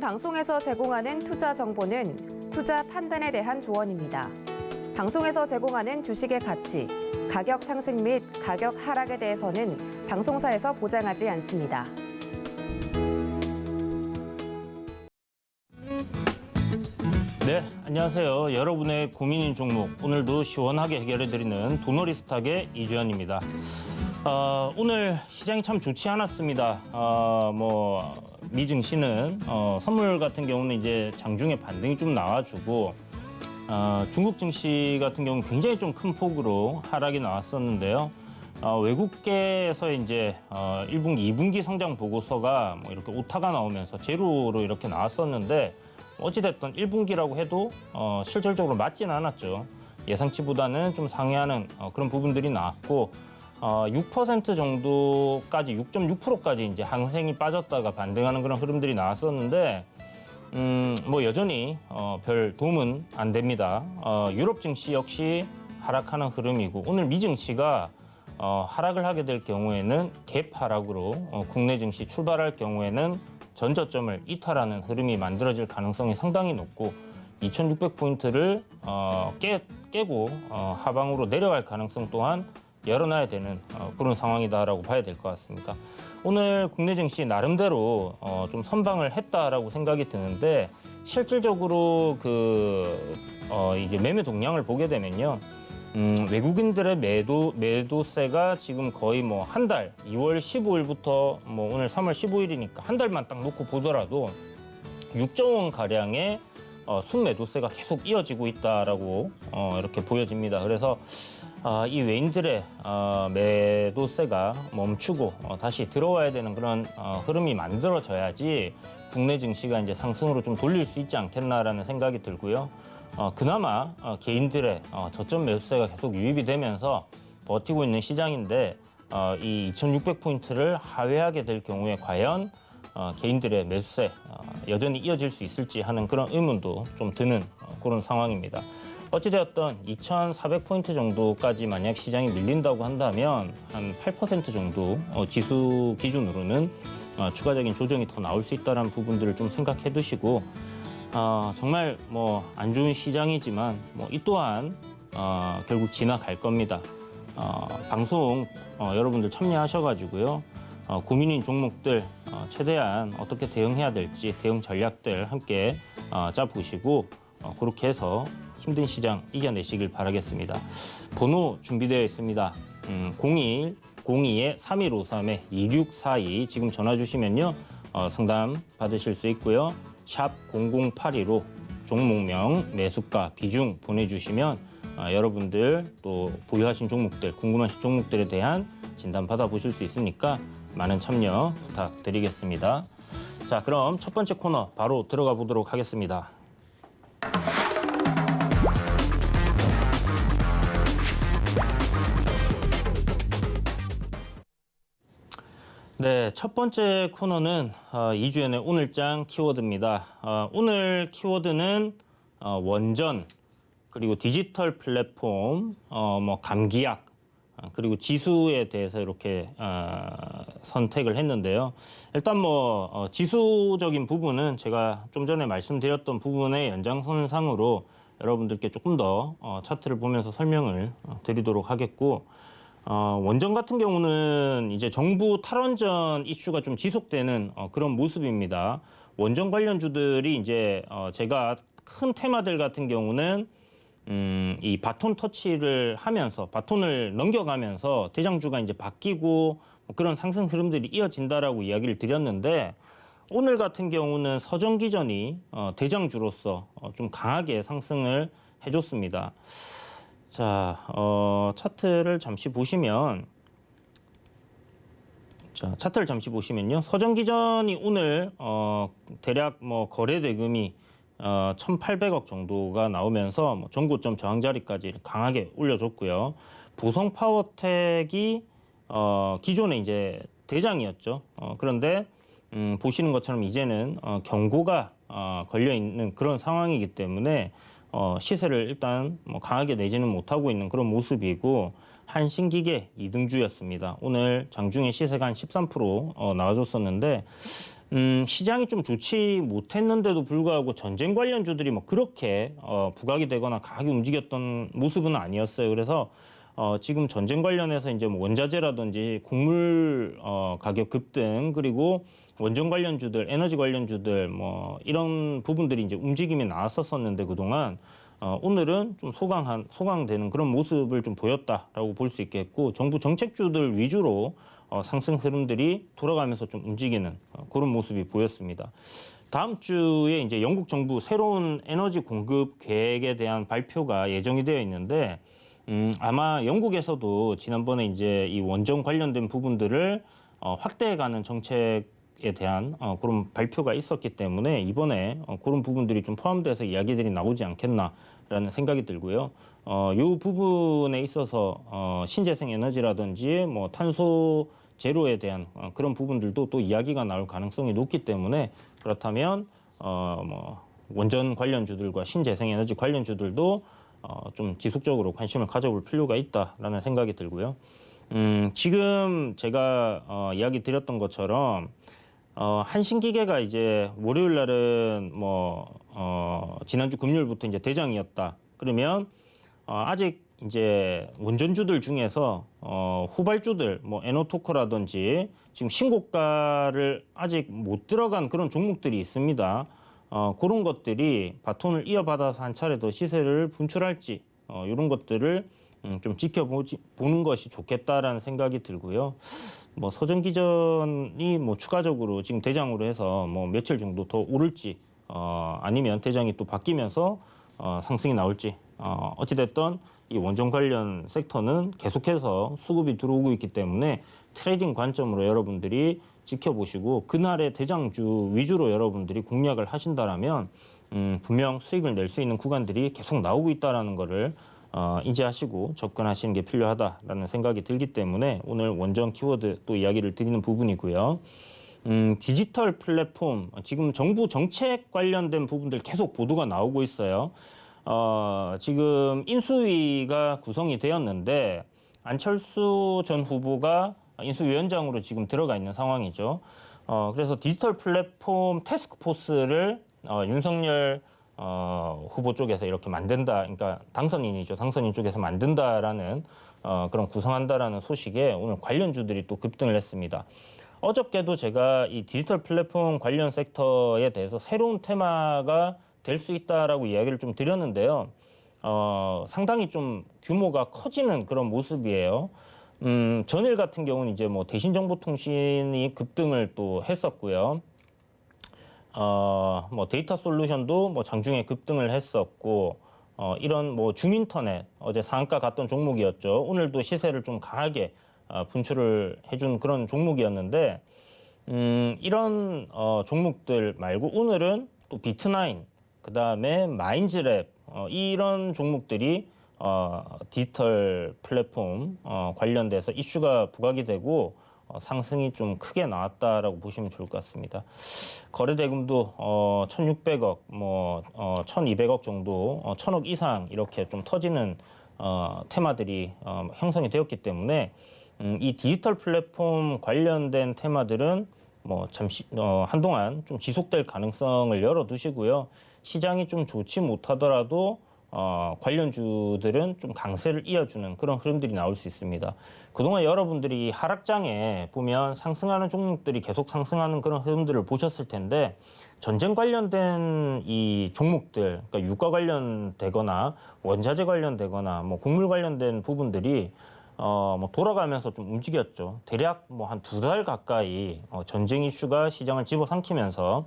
본 방송에서 제공하는 투자 정보는 투자 판단에 대한 조언입니다. 방송에서 제공하는 주식의 가치, 가격 상승 및 가격 하락에 대해서는 방송사에서 보장하지 않습니다. 네, 안녕하세요. 여러분의 고민인 종목, 오늘도 시원하게 해결해드리는 도너리 스탁의 이주연입니다. 오늘 시장이 참 좋지 않았습니다. 미증시는 선물 같은 경우는 이제 장중에 반등이 좀 나와주고 중국 증시 같은 경우는 굉장히 좀 큰 폭으로 하락이 나왔었는데요. 외국계에서 이제 1분기, 2분기 성장 보고서가 뭐 이렇게 오타가 나오면서 제로로 이렇게 나왔었는데 어찌됐든 1분기라고 해도 실질적으로 맞지는 않았죠. 예상치보다는 좀 상회하는 그런 부분들이 나왔고 6% 정도까지 6.6%까지 이제 항생이 빠졌다가 반등하는 그런 흐름들이 나왔었는데 여전히 별 도움은 안 됩니다. 유럽 증시 역시 하락하는 흐름이고 오늘 미 증시가 하락을 하게 될 경우에는 갭 하락으로 국내 증시 출발할 경우에는 전저점을 이탈하는 흐름이 만들어질 가능성이 상당히 높고 2600포인트를 깨고 하방으로 내려갈 가능성 또한 열어놔야 되는 그런 상황이다라고 봐야 될 것 같습니다. 오늘 국내 증시 나름대로 좀 선방을 했다라고 생각이 드는데 실질적으로 이제 매매 동향을 보게 되면요. 외국인들의 매도세가 지금 거의 뭐 한 달, 2월 15일부터 뭐 오늘 3월 15일이니까 한 달만 딱 놓고 보더라도 6조 원 가량의 순매도세가 계속 이어지고 있다라고 이렇게 보여집니다. 그래서 이 외인들의 매도세가 멈추고 다시 들어와야 되는 그런 흐름이 만들어져야지 국내 증시가 이제 상승으로 좀 돌릴 수 있지 않겠나라는 생각이 들고요. 그나마 개인들의 저점 매수세가 계속 유입이 되면서 버티고 있는 시장인데 이 2600포인트를 하회하게 될 경우에 과연 개인들의 매수세 여전히 이어질 수 있을지 하는 그런 의문도 좀 드는 그런 상황입니다. 어찌되었던 2400포인트 정도까지 만약 시장이 밀린다고 한다면 한 8% 정도 지수 기준으로는 추가적인 조정이 더 나올 수 있다는 부분들을 좀 생각해 두시고 정말 뭐 안 좋은 시장이지만 이 또한 결국 지나갈 겁니다. 방송 여러분들 참여하셔가지고요. 고민인 종목들 최대한 어떻게 대응해야 될지 대응 전략들 함께 짜보시고 그렇게 해서 힘든 시장 이겨내시길 바라겠습니다. 번호 준비되어 있습니다. 01-02-3153-2642 지금 전화 주시면요. 상담 받으실 수 있고요. 샵 0082로 종목명, 매수가, 비중 보내주시면 여러분들 또 보유하신 종목들, 궁금하신 종목들에 대한 진단 받아보실 수 있으니까 많은 참여 부탁드리겠습니다. 자, 그럼 첫 번째 코너 바로 들어가 보도록 하겠습니다. 네, 첫 번째 코너는 이주연의 오늘장 키워드입니다. 오늘 키워드는 원전, 그리고 디지털 플랫폼, 감기약, 그리고 지수에 대해서 이렇게 선택을 했는데요. 일단 지수적인 부분은 제가 좀 전에 말씀드렸던 부분의 연장선상으로 여러분들께 조금 더 차트를 보면서 설명을 드리도록 하겠고, 원전 같은 경우는 이제 정부 탈원전 이슈가 좀 지속되는 그런 모습입니다. 원전 관련주들이 이제 제가 큰 테마들 같은 경우는 이 바톤 터치를 하면서 바톤을 넘겨가면서 대장주가 이제 바뀌고 그런 상승 흐름들이 이어진다라고 이야기를 드렸는데 오늘 같은 경우는 서전기전이 대장주로서 좀 강하게 상승을 해줬습니다. 자, 차트를 잠시 보시면, 서전기전이 오늘 대략 거래 대금이 1,800억 정도가 나오면서 전고점 저항 자리까지 강하게 올려줬고요. 보성파워텍이 기존에 이제 대장이었죠. 그런데 보시는 것처럼 이제는 경고가 걸려 있는 그런 상황이기 때문에 시세를 일단 강하게 내지는 못하고 있는 그런 모습이고 한신기계 2등주였습니다. 오늘 장중에 시세가 한 13% 나와줬었는데 시장이 좀 좋지 못했는데도 불구하고 전쟁 관련주들이 뭐 그렇게 부각이 되거나 강하게 움직였던 모습은 아니었어요. 그래서 지금 전쟁 관련해서 이제 뭐 원자재라든지 곡물 가격 급등, 그리고 원전 관련주들, 에너지 관련주들 뭐 이런 부분들이 이제 움직임이 나왔었는데 그동안 오늘은 좀 소강되는 그런 모습을 좀 보였다라고 볼 수 있겠고, 정부 정책주들 위주로 상승 흐름들이 돌아가면서 좀 움직이는 그런 모습이 보였습니다. 다음 주에 이제 영국 정부 새로운 에너지 공급 계획에 대한 발표가 예정이 되어 있는데, 아마 영국에서도 지난번에 이제 이 원전 관련된 부분들을 확대해가는 정책에 대한 그런 발표가 있었기 때문에 이번에 그런 부분들이 좀 포함돼서 이야기들이 나오지 않겠나라는 생각이 들고요. 이 부분에 있어서 신재생 에너지라든지 뭐 탄소 제로에 대한 그런 부분들도 또 이야기가 나올 가능성이 높기 때문에, 그렇다면 뭐 원전 관련주들과 신재생 에너지 관련주들도 좀 지속적으로 관심을 가져볼 필요가 있다라는 생각이 들고요. 지금 제가 이야기 드렸던 것처럼 한신기계가 이제 월요일 날은 지난주 금요일부터 이제 대장이었다. 그러면 아직 이제 원전주들 중에서 후발주들 뭐 에너토커라든지 지금 신고가를 아직 못 들어간 그런 종목들이 있습니다. 그런 것들이 바톤을 이어받아서 한 차례 더 시세를 분출할지 이런 것들을 좀 지켜보는 것이 좋겠다라는 생각이 들고요. 뭐 서전기전이 뭐 추가적으로 지금 대장으로 해서 뭐 며칠 정도 더 오를지 아니면 대장이 또 바뀌면서 상승이 나올지, 어찌됐든 이 원전 관련 섹터는 계속해서 수급이 들어오고 있기 때문에 트레이딩 관점으로 여러분들이 지켜보시고 그날의 대장주 위주로 여러분들이 공략을 하신다라면 분명 수익을 낼 수 있는 구간들이 계속 나오고 있다는 것을 인지하시고 접근하시는 게 필요하다라는 생각이 들기 때문에 오늘 원전 키워드 또 이야기를 드리는 부분이고요. 디지털 플랫폼, 지금 정부 정책 관련된 부분들 계속 보도가 나오고 있어요. 지금 인수위가 구성이 되었는데 안철수 전 후보가 인수위원장으로 지금 들어가 있는 상황이죠. 그래서 디지털 플랫폼 태스크포스를 윤석열 후보 쪽에서 이렇게 만든다, 그러니까 당선인이죠. 당선인 쪽에서 만든다라는 그런 구성한다라는 소식에 오늘 관련주들이 또 급등을 했습니다. 어저께도 제가 이 디지털 플랫폼 관련 섹터에 대해서 새로운 테마가 될 수 있다라고 이야기를 좀 드렸는데요. 상당히 좀 규모가 커지는 그런 모습이에요. 전일 같은 경우는 이제 뭐 대신정보통신이 급등을 또 했었고요. 뭐 데이터 솔루션도 뭐 장중에 급등을 했었고, 이런 뭐 중인터넷 어제 상한가 갔던 종목이었죠. 오늘도 시세를 좀 강하게 분출을 해준 그런 종목이었는데, 이런 종목들 말고 오늘은 또 비트나인, 그 다음에 마인즈랩 이런 종목들이 디지털 플랫폼 관련돼서 이슈가 부각이 되고 상승이 좀 크게 나왔다라고 보시면 좋을 것 같습니다. 거래 대금도 1,600억, 뭐 1,200억 정도, 1,000억 이상 이렇게 좀 터지는 테마들이 형성이 되었기 때문에 이 디지털 플랫폼 관련된 테마들은 뭐 잠시 한동안 좀 지속될 가능성을 열어두시고요. 시장이 좀 좋지 못하더라도 관련주들은 좀 강세를 이어주는 그런 흐름들이 나올 수 있습니다. 그동안 여러분들이 하락장에 보면 상승하는 종목들이 계속 상승하는 그런 흐름들을 보셨을 텐데, 전쟁 관련된 이 종목들, 그러니까 유가 관련되거나 원자재 관련되거나 뭐 곡물 관련된 부분들이 뭐 돌아가면서 좀 움직였죠. 대략 뭐 한 2달 가까이 전쟁 이슈가 시장을 집어삼키면서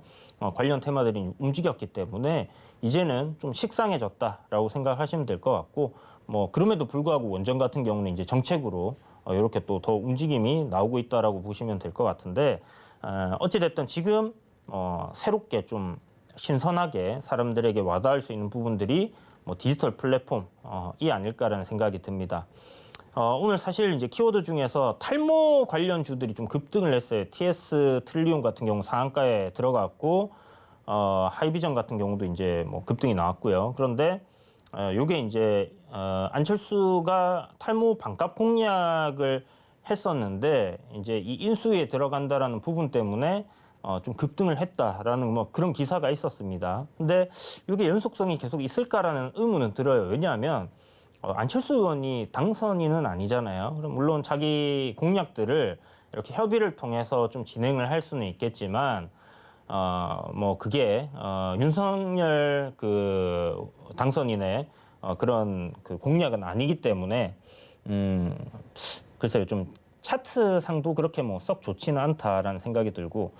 관련 테마들이 움직였기 때문에 이제는 좀 식상해졌다라고 생각하시면 될 것 같고, 뭐 그럼에도 불구하고 원전 같은 경우는 이제 정책으로 이렇게 또 더 움직임이 나오고 있다라고 보시면 될 것 같은데, 어찌됐든 지금 새롭게 좀 신선하게 사람들에게 와닿을 수 있는 부분들이 뭐 디지털 플랫폼이 아닐까라는 생각이 듭니다. 오늘 사실 이제 키워드 중에서 탈모 관련주들이 좀 급등을 했어요. TS 트릴리움 같은 경우 상한가에 들어갔고, 하이비전 같은 경우도 이제 뭐 급등이 나왔고요. 그런데 요게 이제 안철수가 탈모 반값 공약을 했었는데 이제 이 인수위에 들어간다라는 부분 때문에 좀 급등을 했다라는 뭐 그런 기사가 있었습니다. 근데 이게 연속성이 계속 있을까라는 의문은 들어요. 왜냐하면 안철수 의원이 당선인은 아니잖아요. 그럼 물론 자기 공약들을 이렇게 협의를 통해서 좀 진행을 할 수는 있겠지만 뭐 그게 윤석열 그 당선인의 그런 그 공약은 아니기 때문에 글쎄요 좀 차트상도 그렇게 뭐 썩 좋지는 않다라는 생각이 들고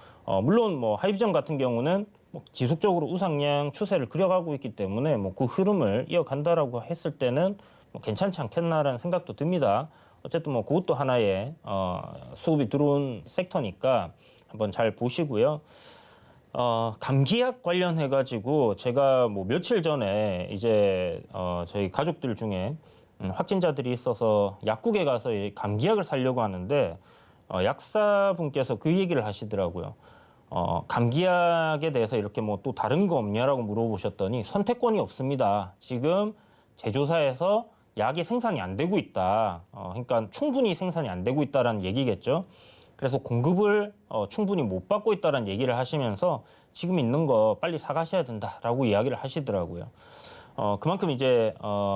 물론 뭐 하이비전 같은 경우는 뭐 지속적으로 우상향 추세를 그려가고 있기 때문에 뭐 그 흐름을 이어간다라고 했을 때는 뭐 괜찮지 않겠나라는 생각도 듭니다. 어쨌든 뭐 그것도 하나의 수급이 들어온 섹터니까 한번 잘 보시고요. 감기약 관련해 가지고 제가 뭐 며칠 전에 이제 저희 가족들 중에 확진자들이 있어서 약국에 가서 이 감기약을 사려고 하는데 약사분께서 그 얘기를 하시더라고요. 감기약에 대해서 이렇게 뭐 또 다른 거 없냐라고 물어보셨더니 선택권이 없습니다. 지금 제조사에서 약이 생산이 안 되고 있다. 그러니까 충분히 생산이 안 되고 있다라는 얘기겠죠. 그래서 공급을 충분히 못 받고 있다는 얘기를 하시면서 지금 있는 거 빨리 사가셔야 된다라고 이야기를 하시더라고요. 그만큼 이제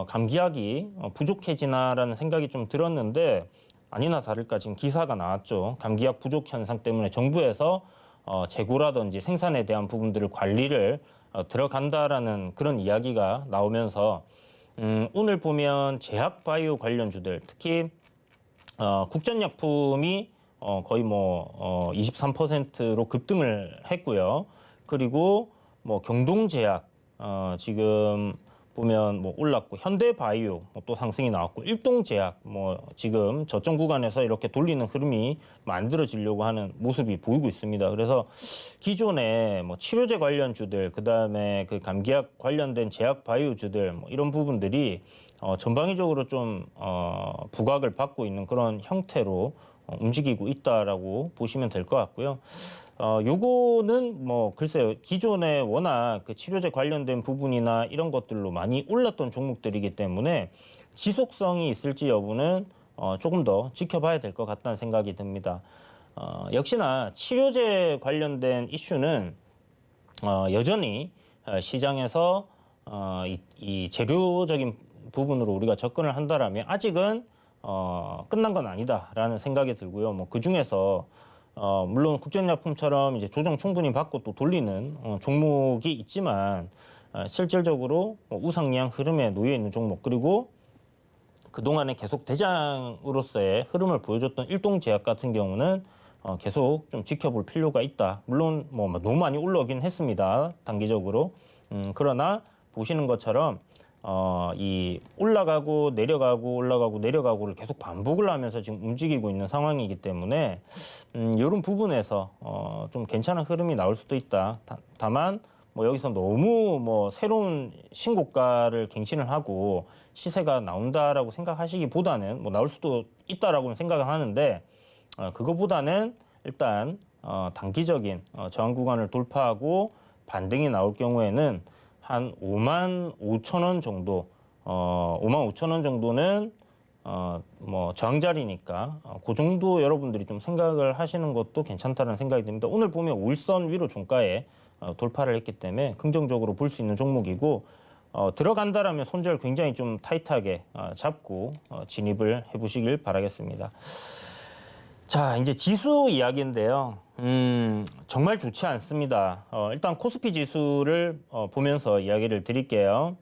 감기약이 부족해지나라는 생각이 좀 들었는데 아니나 다를까 지금 기사가 나왔죠. 감기약 부족 현상 때문에 정부에서 재고라든지 생산에 대한 부분들을 관리를 들어간다라는 그런 이야기가 나오면서 오늘 보면 제약 바이오 관련주들 특히 국전약품이 거의 뭐 23%로 급등을 했고요. 그리고 뭐 경동제약 지금 보면 뭐 올랐고 현대바이오 또 상승이 나왔고 일동제약 뭐 지금 저점 구간에서 이렇게 돌리는 흐름이 만들어지려고 하는 모습이 보이고 있습니다. 그래서 기존에 뭐 치료제 관련주들 그다음에 그 감기약 관련된 제약 바이오주들 뭐 이런 부분들이 전방위적으로 좀 부각을 받고 있는 그런 형태로 움직이고 있다라고 보시면 될 것 같고요. 요거는 뭐 글쎄요 기존에 워낙 그 치료제 관련된 부분이나 이런 것들로 많이 올랐던 종목들이기 때문에 지속성이 있을지 여부는 조금 더 지켜봐야 될 것 같다는 생각이 듭니다. 역시나 치료제 관련된 이슈는 여전히 시장에서 이 재료적인 부분으로 우리가 접근을 한다라면 아직은 끝난 건 아니다라는 생각이 들고요. 뭐 그 중에서 물론 국전약품처럼 이제 조정 충분히 받고 또 돌리는 종목이 있지만 실질적으로 우상향 흐름에 놓여 있는 종목 그리고 그동안에 계속 대장으로서의 흐름을 보여줬던 일동제약 같은 경우는 계속 좀 지켜볼 필요가 있다. 물론 뭐 너무 많이 올라오긴 했습니다. 단기적으로. 그러나 보시는 것처럼 이 올라가고 내려가고 올라가고 내려가고를 계속 반복을 하면서 지금 움직이고 있는 상황이기 때문에 이런 부분에서 좀 괜찮은 흐름이 나올 수도 있다. 다만 뭐 여기서 너무 뭐 새로운 신고가를 갱신을 하고 시세가 나온다라고 생각하시기보다는 뭐 나올 수도 있다라고 생각을 하는데 그거보다는 일단 단기적인 저항 구간을 돌파하고 반등이 나올 경우에는 한 55,000원 정도, 55,000원 정도는 뭐 저항 자리니까 그 정도 여러분들이 좀 생각을 하시는 것도 괜찮다는 생각이 듭니다. 오늘 보면 5일선 위로 종가에 돌파를 했기 때문에 긍정적으로 볼 수 있는 종목이고 들어간다라면 손절 굉장히 좀 타이트하게 잡고 진입을 해보시길 바라겠습니다. 자, 이제 지수 이야기인데요. 정말 좋지 않습니다. 일단 코스피 지수를 보면서 이야기를 드릴게요.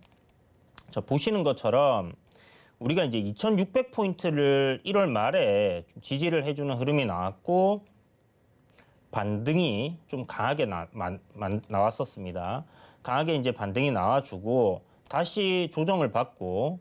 자, 보시는 것처럼 우리가 이제 2600포인트를 1월 말에 좀 지지를 해주는 흐름이 나왔고 반등이 좀 강하게 나왔었습니다. 강하게 이제 반등이 나와주고 다시 조정을 받고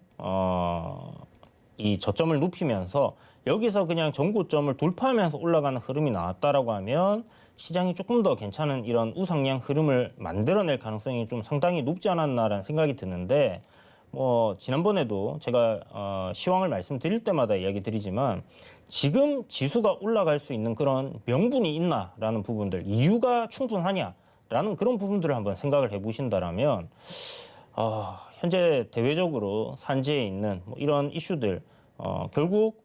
이 저점을 높이면서 여기서 그냥 전고점을 돌파하면서 올라가는 흐름이 나왔다라고 하면 시장이 조금 더 괜찮은 이런 우상향 흐름을 만들어낼 가능성이 좀 상당히 높지 않았나라는 생각이 드는데 뭐 지난번에도 제가 시황을 말씀드릴 때마다 이야기 드리지만 지금 지수가 올라갈 수 있는 그런 명분이 있나라는 부분들 이유가 충분하냐라는 그런 부분들을 한번 생각을 해보신다라면 현재 대외적으로 산지에 있는 뭐 이런 이슈들 결국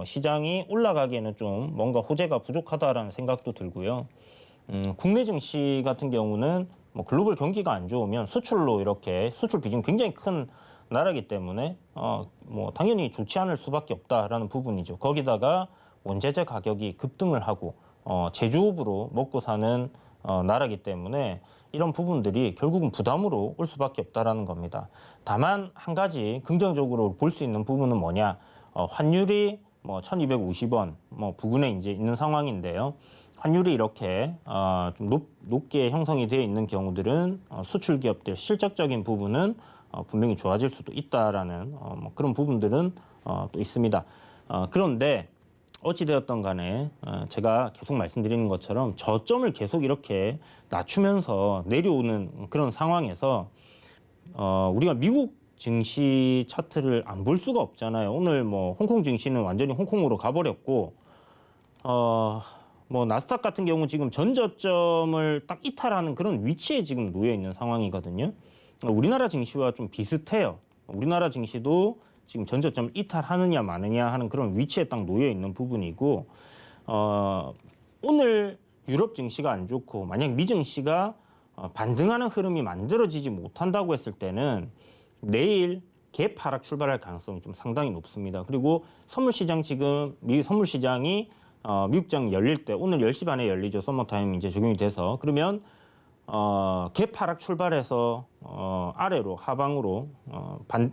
시장이 올라가기에는 좀 뭔가 호재가 부족하다라는 생각도 들고요. 국내 증시 같은 경우는 뭐 글로벌 경기가 안 좋으면 수출로 이렇게 수출 비중 굉장히 큰 나라기 때문에 뭐 당연히 좋지 않을 수밖에 없다라는 부분이죠. 거기다가 원재재 가격이 급등을 하고 제조업으로 먹고 사는 나라기 때문에 이런 부분들이 결국은 부담으로 올 수밖에 없다라는 겁니다. 다만 한 가지 긍정적으로 볼 수 있는 부분은 뭐냐? 환율이 뭐 1,250원 뭐 부근에 이제 있는 상황인데요. 환율이 이렇게 좀 높게 형성이 되어 있는 경우들은 수출 기업들 실적적인 부분은 분명히 좋아질 수도 있다라는 뭐 그런 부분들은 또 있습니다. 그런데 어찌되었던 간에 제가 계속 말씀드리는 것처럼 저점을 계속 이렇게 낮추면서 내려오는 그런 상황에서 우리가 미국 증시 차트를 안 볼 수가 없잖아요. 오늘 뭐 홍콩 증시는 완전히 홍콩으로 가버렸고 뭐 나스닥 같은 경우 지금 전저점을 딱 이탈하는 그런 위치에 지금 놓여 있는 상황이거든요. 우리나라 증시와 좀 비슷해요. 우리나라 증시도 지금 전저점을 이탈하느냐 마느냐 하는 그런 위치에 딱 놓여 있는 부분이고 오늘 유럽 증시가 안 좋고 만약 미 증시가 반등하는 흐름이 만들어지지 못한다고 했을 때는 내일 갭 하락 출발할 가능성이 좀 상당히 높습니다. 그리고 선물 시장 지금 미 선물 시장이 미국장 열릴 때 오늘 10시 반에 열리죠. 서머타임 이제 적용이 돼서 그러면 갭 하락 출발해서 아래로 하방으로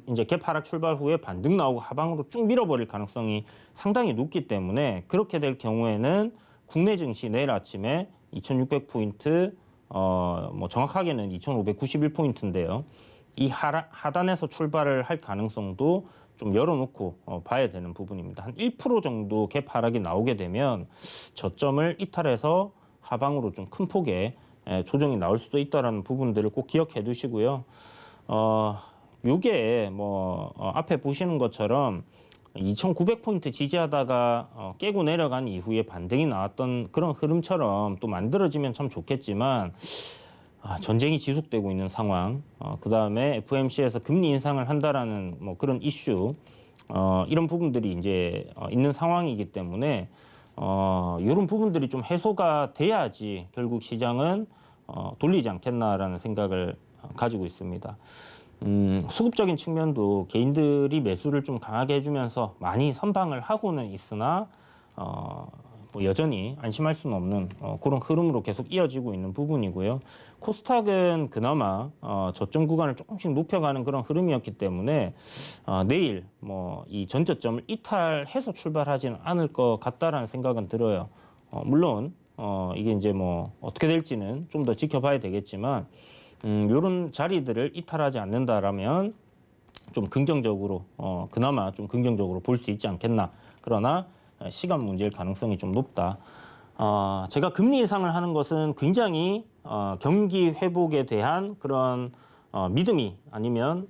이제 갭 하락 출발 후에 반등 나오고 하방으로 쭉 밀어버릴 가능성이 상당히 높기 때문에 그렇게 될 경우에는 국내 증시 내일 아침에 2,600포인트 뭐 정확하게는 2,591포인트인데요. 이 하단에서 출발을 할 가능성도 좀 열어놓고 봐야 되는 부분입니다. 한 1% 정도 갭 하락이 나오게 되면 저점을 이탈해서 하방으로 좀 큰 폭의 조정이 나올 수도 있다라는 부분들을 꼭 기억해 두시고요. 요게 뭐 앞에 보시는 것처럼 2,900포인트 지지하다가 깨고 내려간 이후에 반등이 나왔던 그런 흐름처럼 또 만들어지면 참 좋겠지만 전쟁이 지속되고 있는 상황, 그 다음에 FOMC에서 금리 인상을 한다라는 뭐 그런 이슈, 이런 부분들이 이제 있는 상황이기 때문에 이런 부분들이 좀 해소가 돼야지 결국 시장은 돌리지 않겠나라는 생각을 가지고 있습니다. 수급적인 측면도 개인들이 매수를 좀 강하게 해주면서 많이 선방을 하고는 있으나 뭐 여전히 안심할 수는 없는 그런 흐름으로 계속 이어지고 있는 부분이고요. 코스닥은 그나마 저점 구간을 조금씩 높여가는 그런 흐름이었기 때문에 내일 뭐 이 전저점을 이탈해서 출발하지는 않을 것 같다라는 생각은 들어요. 물론 이게 이제 뭐 어떻게 될지는 좀 더 지켜봐야 되겠지만 이런 자리들을 이탈하지 않는다라면 좀 긍정적으로 그나마 좀 긍정적으로 볼 수 있지 않겠나. 그러나 시간 문제일 가능성이 좀 높다. 제가 금리 인상을 하는 것은 굉장히 경기 회복에 대한 그런 믿음이 아니면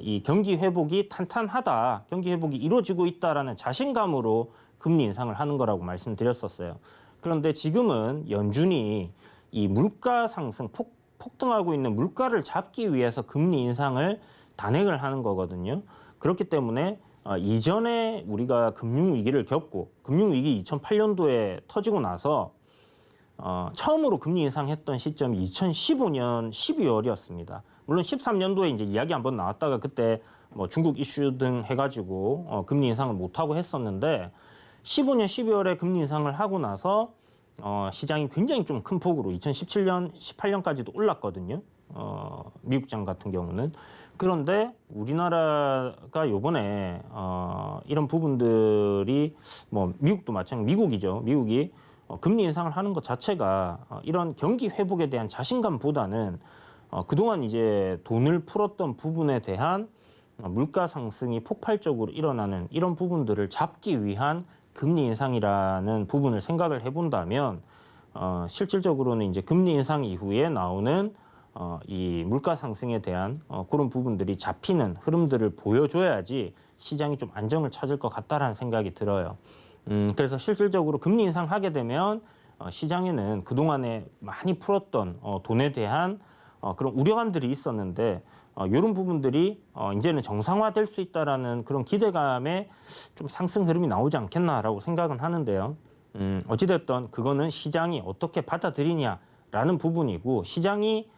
이 경기 회복이 탄탄하다, 경기 회복이 이루어지고 있다라는 자신감으로 금리 인상을 하는 거라고 말씀드렸었어요. 그런데 지금은 연준이 이 물가 상승, 폭등하고 있는 물가를 잡기 위해서 금리 인상을 단행을 하는 거거든요. 그렇기 때문에 이전에 우리가 금융위기를 겪고 금융위기 2008년도에 터지고 나서 처음으로 금리 인상했던 시점이 2015년 12월이었습니다. 물론 13년도에 이제 이야기 한번 나왔다가 그때 뭐 중국 이슈 등 해가지고 금리 인상을 못하고 했었는데 15년 12월에 금리 인상을 하고 나서 시장이 굉장히 좀 큰 폭으로 2017년, 18년까지도 올랐거든요. 미국장 같은 경우는. 그런데 우리나라가 요번에 이런 부분들이 뭐 미국도 마찬가지, 미국이죠. 미국이 금리 인상을 하는 것 자체가 이런 경기 회복에 대한 자신감보다는 그동안 이제 돈을 풀었던 부분에 대한 물가 상승이 폭발적으로 일어나는 이런 부분들을 잡기 위한 금리 인상이라는 부분을 생각을 해본다면 실질적으로는 이제 금리 인상 이후에 나오는 이 물가 상승에 대한 그런 부분들이 잡히는 흐름들을 보여줘야지 시장이 좀 안정을 찾을 것 같다라는 생각이 들어요. 그래서 실질적으로 금리 인상하게 되면 시장에는 그동안에 많이 풀었던 돈에 대한 그런 우려감들이 있었는데 이런 부분들이 이제는 정상화될 수 있다라는 그런 기대감에 좀 상승 흐름이 나오지 않겠나라고 생각은 하는데요. 어찌됐든 그거는 시장이 어떻게 받아들이냐라는 부분이고 시장이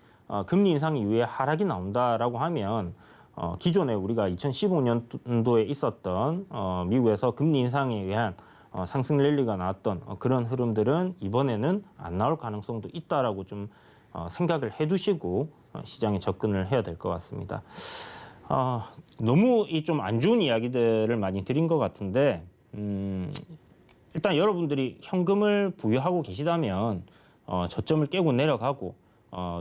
금리 인상 이후에 하락이 나온다라고 하면 기존에 우리가 2015년도에 있었던 미국에서 금리 인상에 의한 상승 랠리가 나왔던 그런 흐름들은 이번에는 안 나올 가능성도 있다라고 좀 생각을 해두시고 시장에 접근을 해야 될 것 같습니다. 너무 이 좀 안 좋은 이야기들을 많이 드린 것 같은데 일단 여러분들이 현금을 보유하고 계시다면 저점을 깨고 내려가고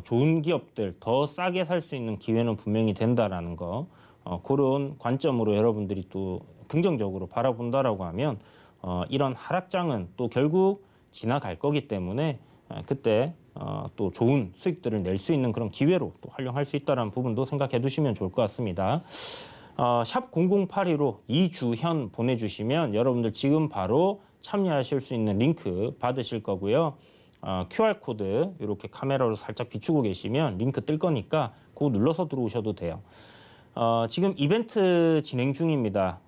좋은 기업들 더 싸게 살 수 있는 기회는 분명히 된다라는 거 그런 관점으로 여러분들이 또 긍정적으로 바라본다라고 하면 이런 하락장은 또 결국 지나갈 거기 때문에 그때 또 좋은 수익들을 낼 수 있는 그런 기회로 또 활용할 수 있다는 부분도 생각해 두시면 좋을 것 같습니다. 샵 0082로 이주현 보내주시면 여러분들 지금 바로 참여하실 수 있는 링크 받으실 거고요. QR코드 이렇게 카메라로 살짝 비추고 계시면 링크 뜰 거니까 그거 눌러서 들어오셔도 돼요. 지금 이벤트 진행 중입니다.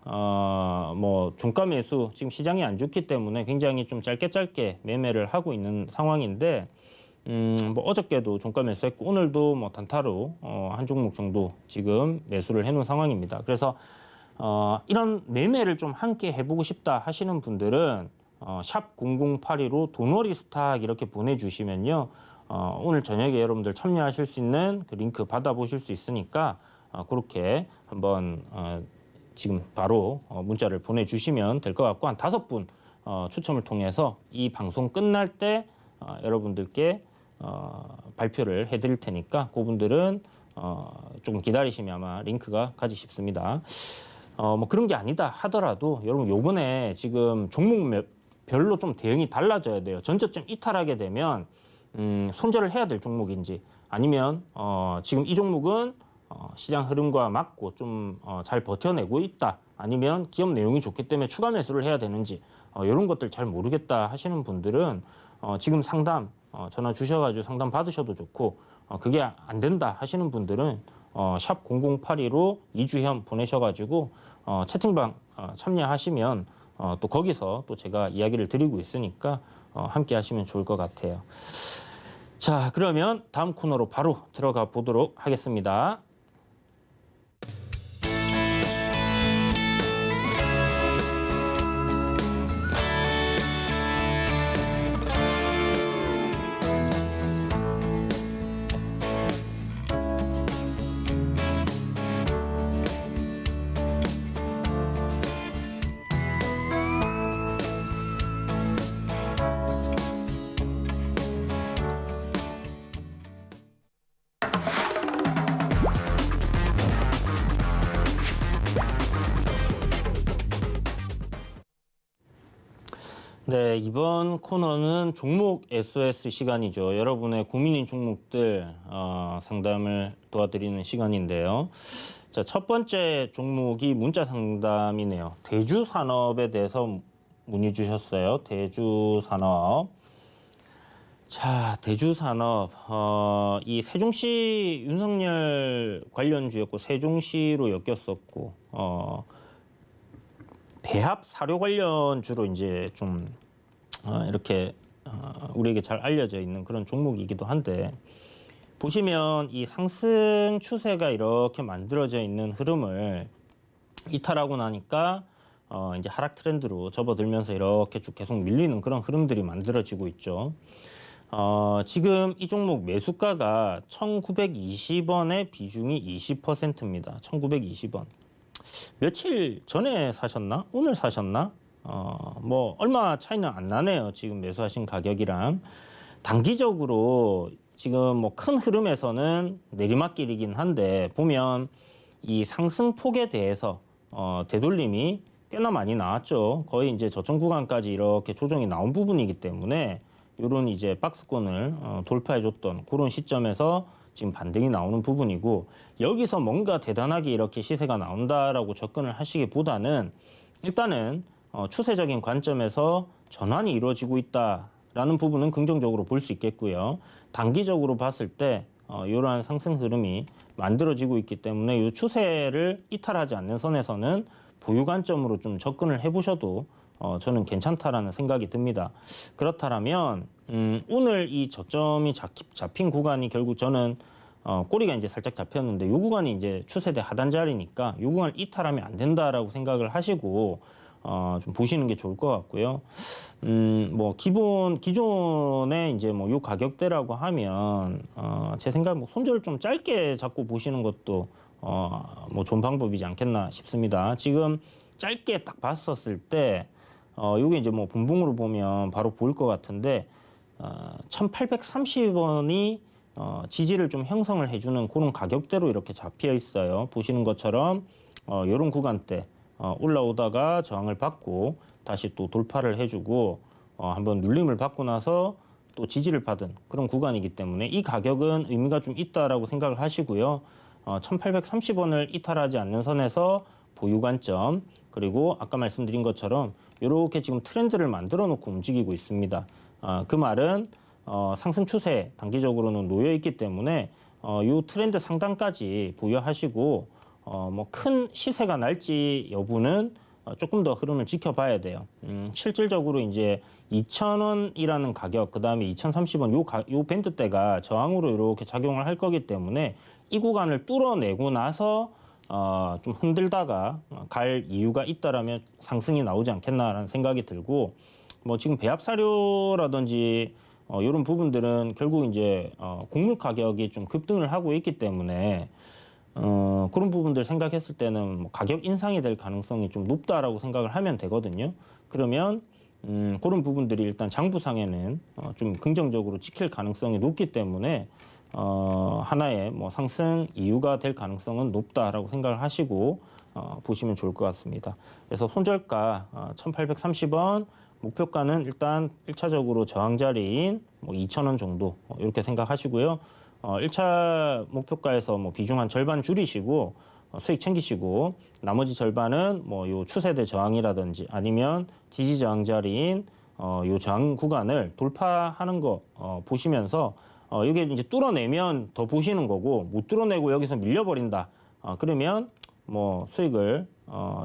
뭐 종가 매수 지금 시장이 안 좋기 때문에 굉장히 좀 짧게 매매를 하고 있는 상황인데 뭐 어저께도 종가 매수했고 오늘도 뭐 단타로 한 종목 정도 지금 매수를 해놓은 상황입니다. 그래서 이런 매매를 좀 함께 해보고 싶다 하시는 분들은 샵 0082로 도너리 스탁 이렇게 보내주시면요. 오늘 저녁에 여러분들 참여하실 수 있는 그 링크 받아보실 수 있으니까 그렇게 한번 지금 바로 문자를 보내주시면 될 것 같고 한 5분 추첨을 통해서 이 방송 끝날 때 여러분들께 발표를 해드릴 테니까 그분들은 조금 기다리시면 아마 링크가 가지 싶습니다. 뭐 그런 게 아니다 하더라도 여러분 요번에 지금 종목별로 좀 대응이 달라져야 돼요. 전저점 이탈하게 되면 손절을 해야 될 종목인지 아니면 지금 이 종목은 시장 흐름과 맞고 좀 잘 버텨내고 있다 아니면 기업 내용이 좋기 때문에 추가 매수를 해야 되는지 이런 것들 잘 모르겠다 하시는 분들은 지금 상담 전화 주셔가지고 상담 받으셔도 좋고 그게 안 된다 하시는 분들은 샵 0082로 이주현 보내셔가지고 채팅방 참여하시면 또 거기서 또 제가 이야기를 드리고 있으니까 함께 하시면 좋을 것 같아요. 자, 그러면 다음 코너로 바로 들어가 보도록 하겠습니다. 네, 이번 코너는 종목 SOS 시간이죠. 여러분의 고민인 종목들 상담을 도와드리는 시간인데요. 자, 첫 번째 종목이 문자 상담이네요. 대주산업에 대해서 문의 주셨어요. 대주산업. 자, 대주산업. 이 세종시 윤석열 관련주였고 세종시로 엮였었고 배합 사료 관련주로 이제 좀 이렇게 우리에게 잘 알려져 있는 그런 종목이기도 한데 보시면 이 상승 추세가 이렇게 만들어져 있는 흐름을 이탈하고 나니까 이제 하락 트렌드로 접어들면서 이렇게 쭉 계속 밀리는 그런 흐름들이 만들어지고 있죠. 지금 이 종목 매수가가 1,920원의 비중이 20%입니다. 1,920원. 며칠 전에 사셨나? 오늘 사셨나? 뭐 얼마 차이는 안 나네요. 지금 매수하신 가격이랑. 단기적으로 지금 뭐 큰 흐름에서는 내리막길이긴 한데 보면 이 상승폭에 대해서 되돌림이 꽤나 많이 나왔죠. 거의 이제 저점 구간까지 이렇게 조정이 나온 부분이기 때문에 이런 이제 박스권을 돌파해줬던 그런 시점에서 지금 반등이 나오는 부분이고 여기서 뭔가 대단하게 이렇게 시세가 나온다라고 접근을 하시기보다는 일단은 추세적인 관점에서 전환이 이루어지고 있다라는 부분은 긍정적으로 볼 수 있겠고요. 단기적으로 봤을 때 이러한 상승 흐름이 만들어지고 있기 때문에 이 추세를 이탈하지 않는 선에서는 보유 관점으로 좀 접근을 해보셔도 저는 괜찮다라는 생각이 듭니다. 그렇다면 오늘 이 저점이 잡힌 구간이 결국 저는 꼬리가 이제 살짝 잡혔는데 이 구간이 이제 추세대 하단 자리니까 이 구간을 이탈하면 안 된다라고 생각을 하시고 좀 보시는 게 좋을 것 같고요. 뭐 기존에 이제 뭐 요 가격대라고 하면 제 생각 뭐 손절을 좀 짧게 잡고 보시는 것도 뭐 좋은 방법이지 않겠나 싶습니다. 지금 짧게 딱 봤었을 때 요게 이제 뭐 분봉으로 보면 바로 보일 것 같은데 1830원이 지지를 좀 형성을 해주는 그런 가격대로 이렇게 잡혀 있어요. 보시는 것처럼 이런 구간대 올라오다가 저항을 받고 다시 또 돌파를 해주고 한번 눌림을 받고 나서 또 지지를 받은 그런 구간이기 때문에 이 가격은 의미가 좀 있다라고 생각을 하시고요. 1830원을 이탈하지 않는 선에서 보유 관점, 그리고 아까 말씀드린 것처럼 이렇게 지금 트렌드를 만들어 놓고 움직이고 있습니다. 그 말은 상승 추세 단기적으로는 놓여 있기 때문에 이 트렌드 상단까지 보유하시고 뭐 큰 시세가 날지 여부는 조금 더 흐름을 지켜봐야 돼요. 실질적으로 이제 2,000원이라는 가격, 그 다음에 2,030원 요 밴드대가 저항으로 이렇게 작용을 할 거기 때문에 이 구간을 뚫어내고 나서 좀 흔들다가 갈 이유가 있다라면 상승이 나오지 않겠나라는 생각이 들고, 뭐 지금 배합 사료라든지 이런 부분들은 결국 이제 곡물 가격이 좀 급등을 하고 있기 때문에 그런 부분들 생각했을 때는 뭐 가격 인상이 될 가능성이 좀 높다라고 생각을 하면 되거든요. 그러면 그런 부분들이 일단 장부상에는 좀 긍정적으로 찍힐 가능성이 높기 때문에 하나의 뭐 상승 이유가 될 가능성은 높다라고 생각을 하시고 보시면 좋을 것 같습니다. 그래서 손절가 1830원, 목표가는 일단 1차적으로 저항 자리인 뭐 2,000원 정도 이렇게 생각하시고요. 1차 목표가에서 뭐 비중 한 절반 줄이시고 수익 챙기시고, 나머지 절반은 뭐 요 추세대 저항이라든지 아니면 지지 저항 자리인 요 저항 구간을 돌파하는 거 보시면서 이게 이제 뚫어내면 더 보시는 거고, 못 뚫어내고 여기서 밀려버린다. 그러면 뭐 수익을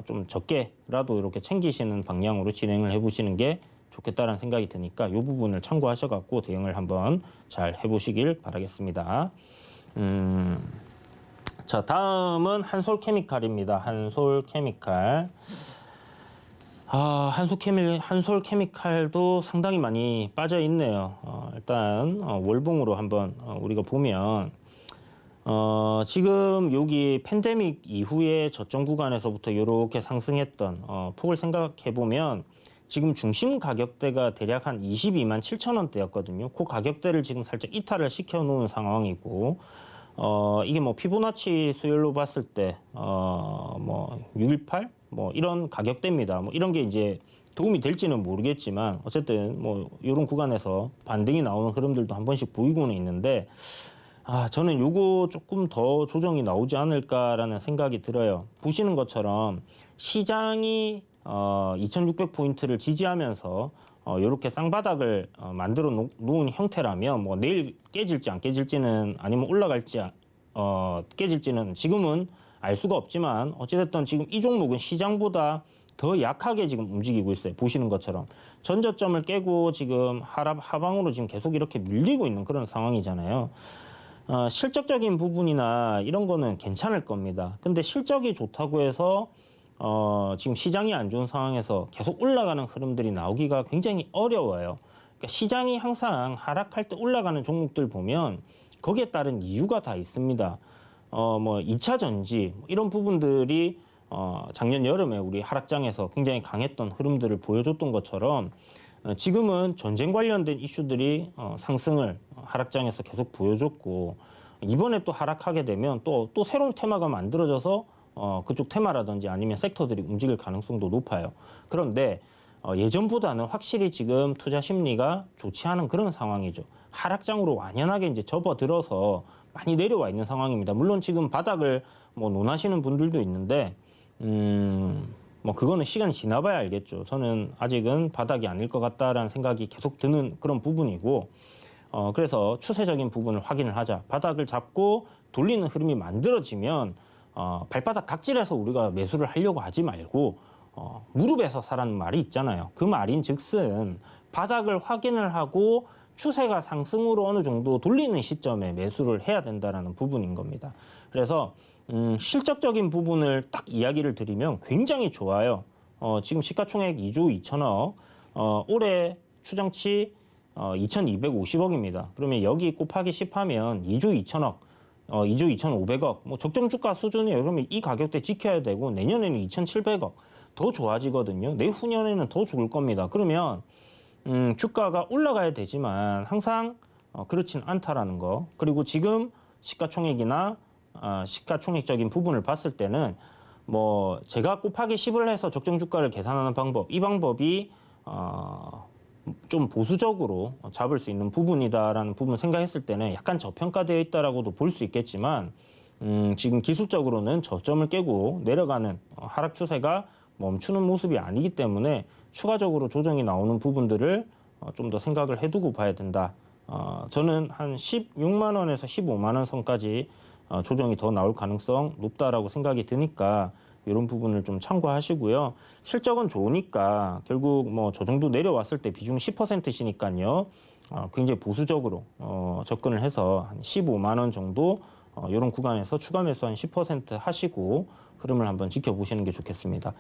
좀 적게라도 이렇게 챙기시는 방향으로 진행을 해보시는 게 좋겠다라는 생각이 드니까 이 부분을 참고하셔갖고 대응을 한번 잘 해보시길 바라겠습니다. 자, 다음은 한솔케미칼입니다. 한솔케미칼. 한솔케미칼도 상당히 많이 빠져 있네요. 일단 월봉으로 한번 우리가 보면 지금 여기 팬데믹 이후에 저점 구간에서부터 이렇게 상승했던 폭을 생각해 보면 지금 중심 가격대가 대략 한 22만 7천 원대였거든요. 그 가격대를 지금 살짝 이탈을 시켜 놓은 상황이고, 이게 뭐 피보나치 수열로 봤을 때 뭐 618 뭐 이런 가격대입니다. 뭐 이런 게 이제 도움이 될지는 모르겠지만 어쨌든 뭐 이런 구간에서 반등이 나오는 흐름들도 한 번씩 보이고는 있는데, 저는 요거 조금 더 조정이 나오지 않을까라는 생각이 들어요. 보시는 것처럼 시장이 2600포인트를 지지하면서 이렇게 쌍바닥을 만들어 놓은 형태라면 뭐 내일 깨질지 안 깨질지는, 아니면 올라갈지 깨질지는 지금은 알 수가 없지만, 어찌됐든 지금 이 종목은 시장보다 더 약하게 지금 움직이고 있어요. 보시는 것처럼 전저점을 깨고 지금 하방으로 지금 계속 이렇게 밀리고 있는 그런 상황이잖아요. 실적적인 부분이나 이런 거는 괜찮을 겁니다. 근데 실적이 좋다고 해서 지금 시장이 안 좋은 상황에서 계속 올라가는 흐름들이 나오기가 굉장히 어려워요. 그러니까 시장이 항상 하락할 때 올라가는 종목들 보면 거기에 따른 이유가 다 있습니다. 뭐 2차 전지 이런 부분들이 작년 여름에 우리 하락장에서 굉장히 강했던 흐름들을 보여줬던 것처럼 지금은 전쟁 관련된 이슈들이 상승을 하락장에서 계속 보여줬고, 이번에 또 하락하게 되면 또 새로운 테마가 만들어져서 그쪽 테마라든지 아니면 섹터들이 움직일 가능성도 높아요. 그런데 예전보다는 확실히 지금 투자 심리가 좋지 않은 그런 상황이죠. 하락장으로 완연하게 이제 접어들어서 많이 내려와 있는 상황입니다. 물론 지금 바닥을 뭐 논하시는 분들도 있는데 뭐 그거는 시간이 지나봐야 알겠죠. 저는 아직은 바닥이 아닐 것 같다라는 생각이 계속 드는 그런 부분이고, 그래서 추세적인 부분을 확인을 하자. 바닥을 잡고 돌리는 흐름이 만들어지면 발바닥 각질해서 우리가 매수를 하려고 하지 말고 무릎에서 사라는 말이 있잖아요. 그 말인즉슨 바닥을 확인을 하고 추세가 상승으로 어느 정도 돌리는 시점에 매수를 해야 된다라는 부분인 겁니다. 그래서 실적적인 부분을 딱 이야기를 드리면 굉장히 좋아요. 지금 시가총액 2조 2천억, 올해 추정치 2,250억입니다. 그러면 여기 곱하기 10 하면 2조 2천억, 2조 2,500억, 뭐 적정 주가 수준이에요. 그러면 이 가격대 지켜야 되고 내년에는 2,700억 더 좋아지거든요. 내후년에는 더 죽을 겁니다. 그러면 주가가 올라가야 되지만 항상 그렇진 않다라는 거. 그리고 지금 시가총액이나 시가총액적인 부분을 봤을 때는 뭐 제가 곱하기 10을 해서 적정 주가를 계산하는 방법, 이 방법이 좀 보수적으로 잡을 수 있는 부분이다라는 부분 생각했을 때는 약간 저평가되어 있다라고도 볼 수 있겠지만 지금 기술적으로는 저점을 깨고 내려가는 하락 추세가 멈추는 모습이 아니기 때문에 추가적으로 조정이 나오는 부분들을 좀 더 생각을 해두고 봐야 된다. 저는 한 16만 원에서 15만 원 선까지 조정이 더 나올 가능성 높다라고 생각이 드니까 이런 부분을 좀 참고하시고요. 실적은 좋으니까 결국 뭐 저 정도 내려왔을 때 비중 10%시니까요. 굉장히 보수적으로 접근을 해서 한 15만 원 정도 이런 구간에서 추가 매수 한 10% 하시고 흐름을 한번 지켜보시는 게 좋겠습니다.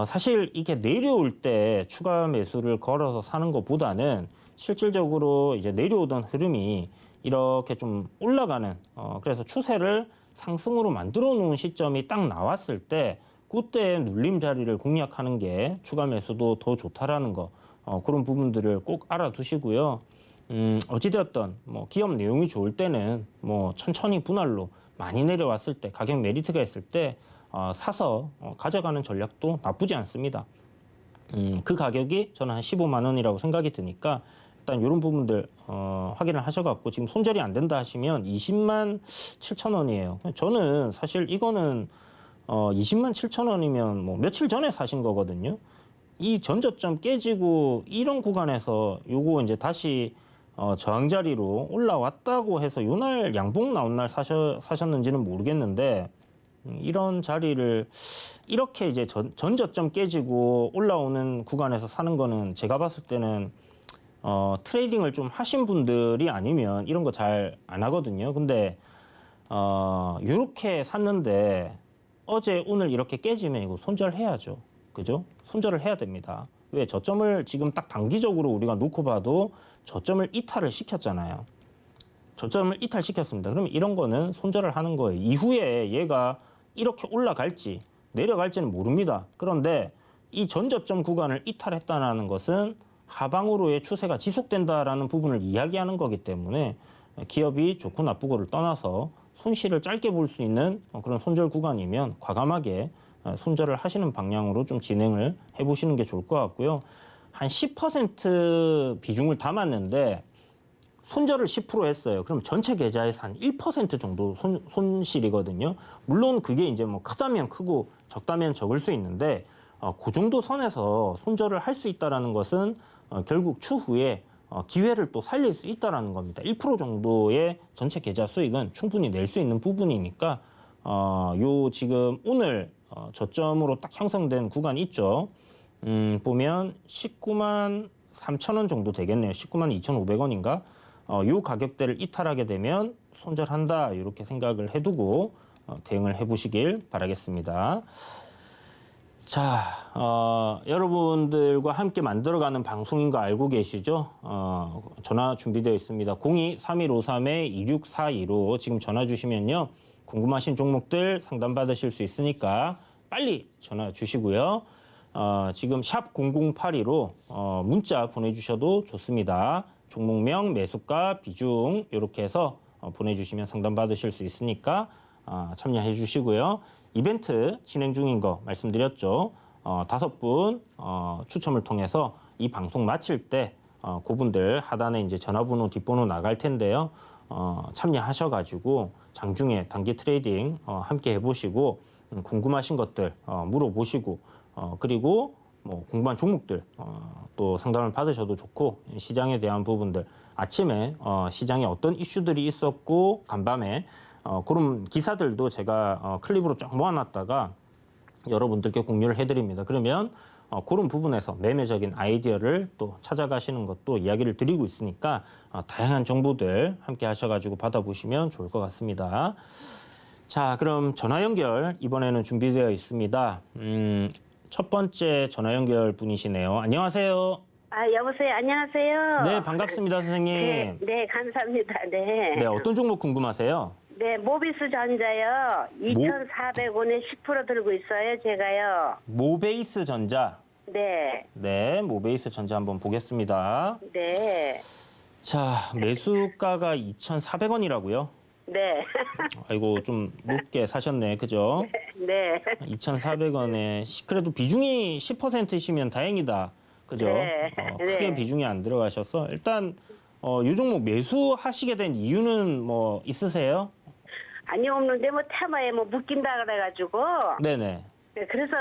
사실 이게 내려올 때 추가 매수를 걸어서 사는 것보다는 실질적으로 이제 내려오던 흐름이 이렇게 좀 올라가는 그래서 추세를 상승으로 만들어 놓은 시점이 딱 나왔을 때 그때 눌림 자리를 공략하는 게 추가 매수도 더 좋다라는 거 그런 부분들을 꼭 알아두시고요. 어찌되었던 뭐 기업 내용이 좋을 때는 뭐 천천히 분할로 많이 내려왔을 때 가격 메리트가 있을 때 사서 가져가는 전략도 나쁘지 않습니다. 그 가격이 저는 한 15만 원이라고 생각이 드니까 일단 이런 부분들 확인을 하셔갖고 지금 손절이 안 된다 하시면 20만 7천 원이에요. 저는 사실 이거는 20만 7천 원이면 뭐 며칠 전에 사신 거거든요. 이 전저점 깨지고 이런 구간에서 요거 이제 다시 저항 자리로 올라왔다고 해서 요날 양봉 나온 날 사셨는지는 모르겠는데 이런 자리를 이렇게 이제 전저점 깨지고 올라오는 구간에서 사는 거는 제가 봤을 때는 트레이딩을 좀 하신 분들이 아니면 이런 거 잘 안 하거든요. 근데 요렇게 샀는데 어제 오늘 이렇게 깨지면 이거 손절해야죠. 그죠? 손절을 해야 됩니다. 왜? 저점을 지금 딱 단기적으로 우리가 놓고 봐도 저점을 이탈을 시켰잖아요. 저점을 이탈시켰습니다. 그러면 이런 거는 손절을 하는 거예요. 이후에 얘가 이렇게 올라갈지 내려갈지는 모릅니다. 그런데 이 전저점 구간을 이탈했다는 것은 하방으로의 추세가 지속된다라는 부분을 이야기하는 거기 때문에 기업이 좋고 나쁘고를 떠나서 손실을 짧게 볼 수 있는 그런 손절 구간이면 과감하게 손절을 하시는 방향으로 좀 진행을 해보시는 게 좋을 것 같고요. 한 10% 비중을 담았는데 손절을 10% 했어요. 그럼 전체 계좌에서 한 1% 정도 손실이거든요. 물론 그게 이제 뭐 크다면 크고 적다면 적을 수 있는데 그 정도 선에서 손절을 할 수 있다는 것은 결국 추후에 기회를 또 살릴 수 있다는 겁니다. 1% 정도의 전체 계좌 수익은 충분히 낼 수 있는 부분이니까 요 지금 오늘 저점으로 딱 형성된 구간 있죠. 보면 19만 3천 원 정도 되겠네요. 19만 2,500원인가? 요 가격대를 이탈하게 되면 손절한다 이렇게 생각을 해두고 대응을 해보시길 바라겠습니다. 자, 여러분들과 함께 만들어가는 방송인 거 알고 계시죠? 전화 준비되어 있습니다. 02-3153-2642로 지금 전화 주시면요. 궁금하신 종목들 상담 받으실 수 있으니까 빨리 전화 주시고요. 지금 샵 0082로 문자 보내주셔도 좋습니다. 종목명, 매수가, 비중 이렇게 해서 보내주시면 상담 받으실 수 있으니까 참여해 주시고요. 이벤트 진행 중인 거 말씀드렸죠. 5분 추첨을 통해서 이 방송 마칠 때 그분들 하단에 이제 전화번호, 뒷번호 나갈 텐데요. 참여하셔가지고 장중에 단기 트레이딩 함께 해보시고 궁금하신 것들 물어보시고 그리고 뭐 공부한 종목들 또 상담을 받으셔도 좋고 시장에 대한 부분들 아침에 시장에 어떤 이슈들이 있었고 간밤에 그런 기사들도 제가 클립으로 쫙 모아놨다가 여러분들께 공유를 해드립니다. 그러면 그런 부분에서 매매적인 아이디어를 또 찾아가시는 것도 이야기를 드리고 있으니까 다양한 정보들 함께 하셔가지고 받아보시면 좋을 것 같습니다. 자, 그럼 전화 연결 이번에는 준비되어 있습니다. 첫 번째 전화 연결 분이시네요. 안녕하세요. 여보세요. 안녕하세요. 네, 반갑습니다, 선생님. 네, 감사합니다. 네. 네, 어떤 종목 궁금하세요? 네, 모비스 전자요. 2,400원에 10% 들고 있어요, 제가요. 모베이스 전자. 네. 네, 모베이스 전자 한번 보겠습니다. 네. 자, 매수가가 2,400원이라고요? 네. 아이고, 좀 높게 사셨네, 그죠? 네. 2,400원에 그래도 비중이 10%시면 다행이다, 그죠? 네. 크게 네. 비중이 안 들어가셔서 일단 이 종목 매수하시게 된 이유는 뭐 있으세요? 아니, 없는데, 테마에 묶인다 그래가지고. 네네. 네, 그래서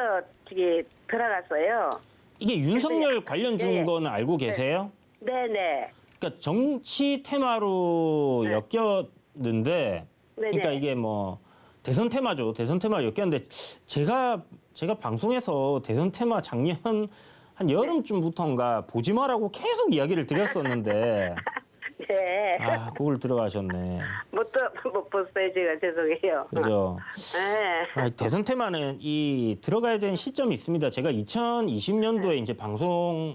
되게 들어갔어요. 이게 윤석열 관련 준 네. 거는 알고 계세요? 네네. 그러니까 정치 테마로 네. 엮였는데, 그러니까 이게 뭐 대선 테마죠. 대선 테마 엮였는데 제가 방송에서 대선 테마 작년 한 여름쯤부터인가 보지 마라고 계속 이야기를 드렸었는데 네. 그걸 들어가셨네. 못 봤어요, 제가. 죄송해요. 그죠? 네. 대선 테마는 이 들어가야 되는 시점이 있습니다. 제가 2020년도에 이제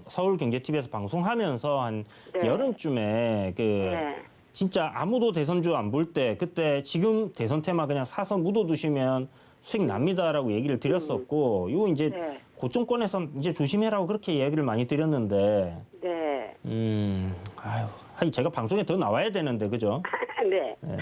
서울경제TV에서 방송하면서 한 네. 여름쯤에 네. 진짜 아무도 대선주 안 볼 때 그때 지금 대선 테마 그냥 사서 묻어두시면 수익 납니다라고 얘기를 드렸었고 이거 이제 네. 고점권에서 이제 조심해라고 그렇게 이야기를 많이 드렸는데 네. 제가 방송에 더 나와야 되는데 그죠? 네. 네.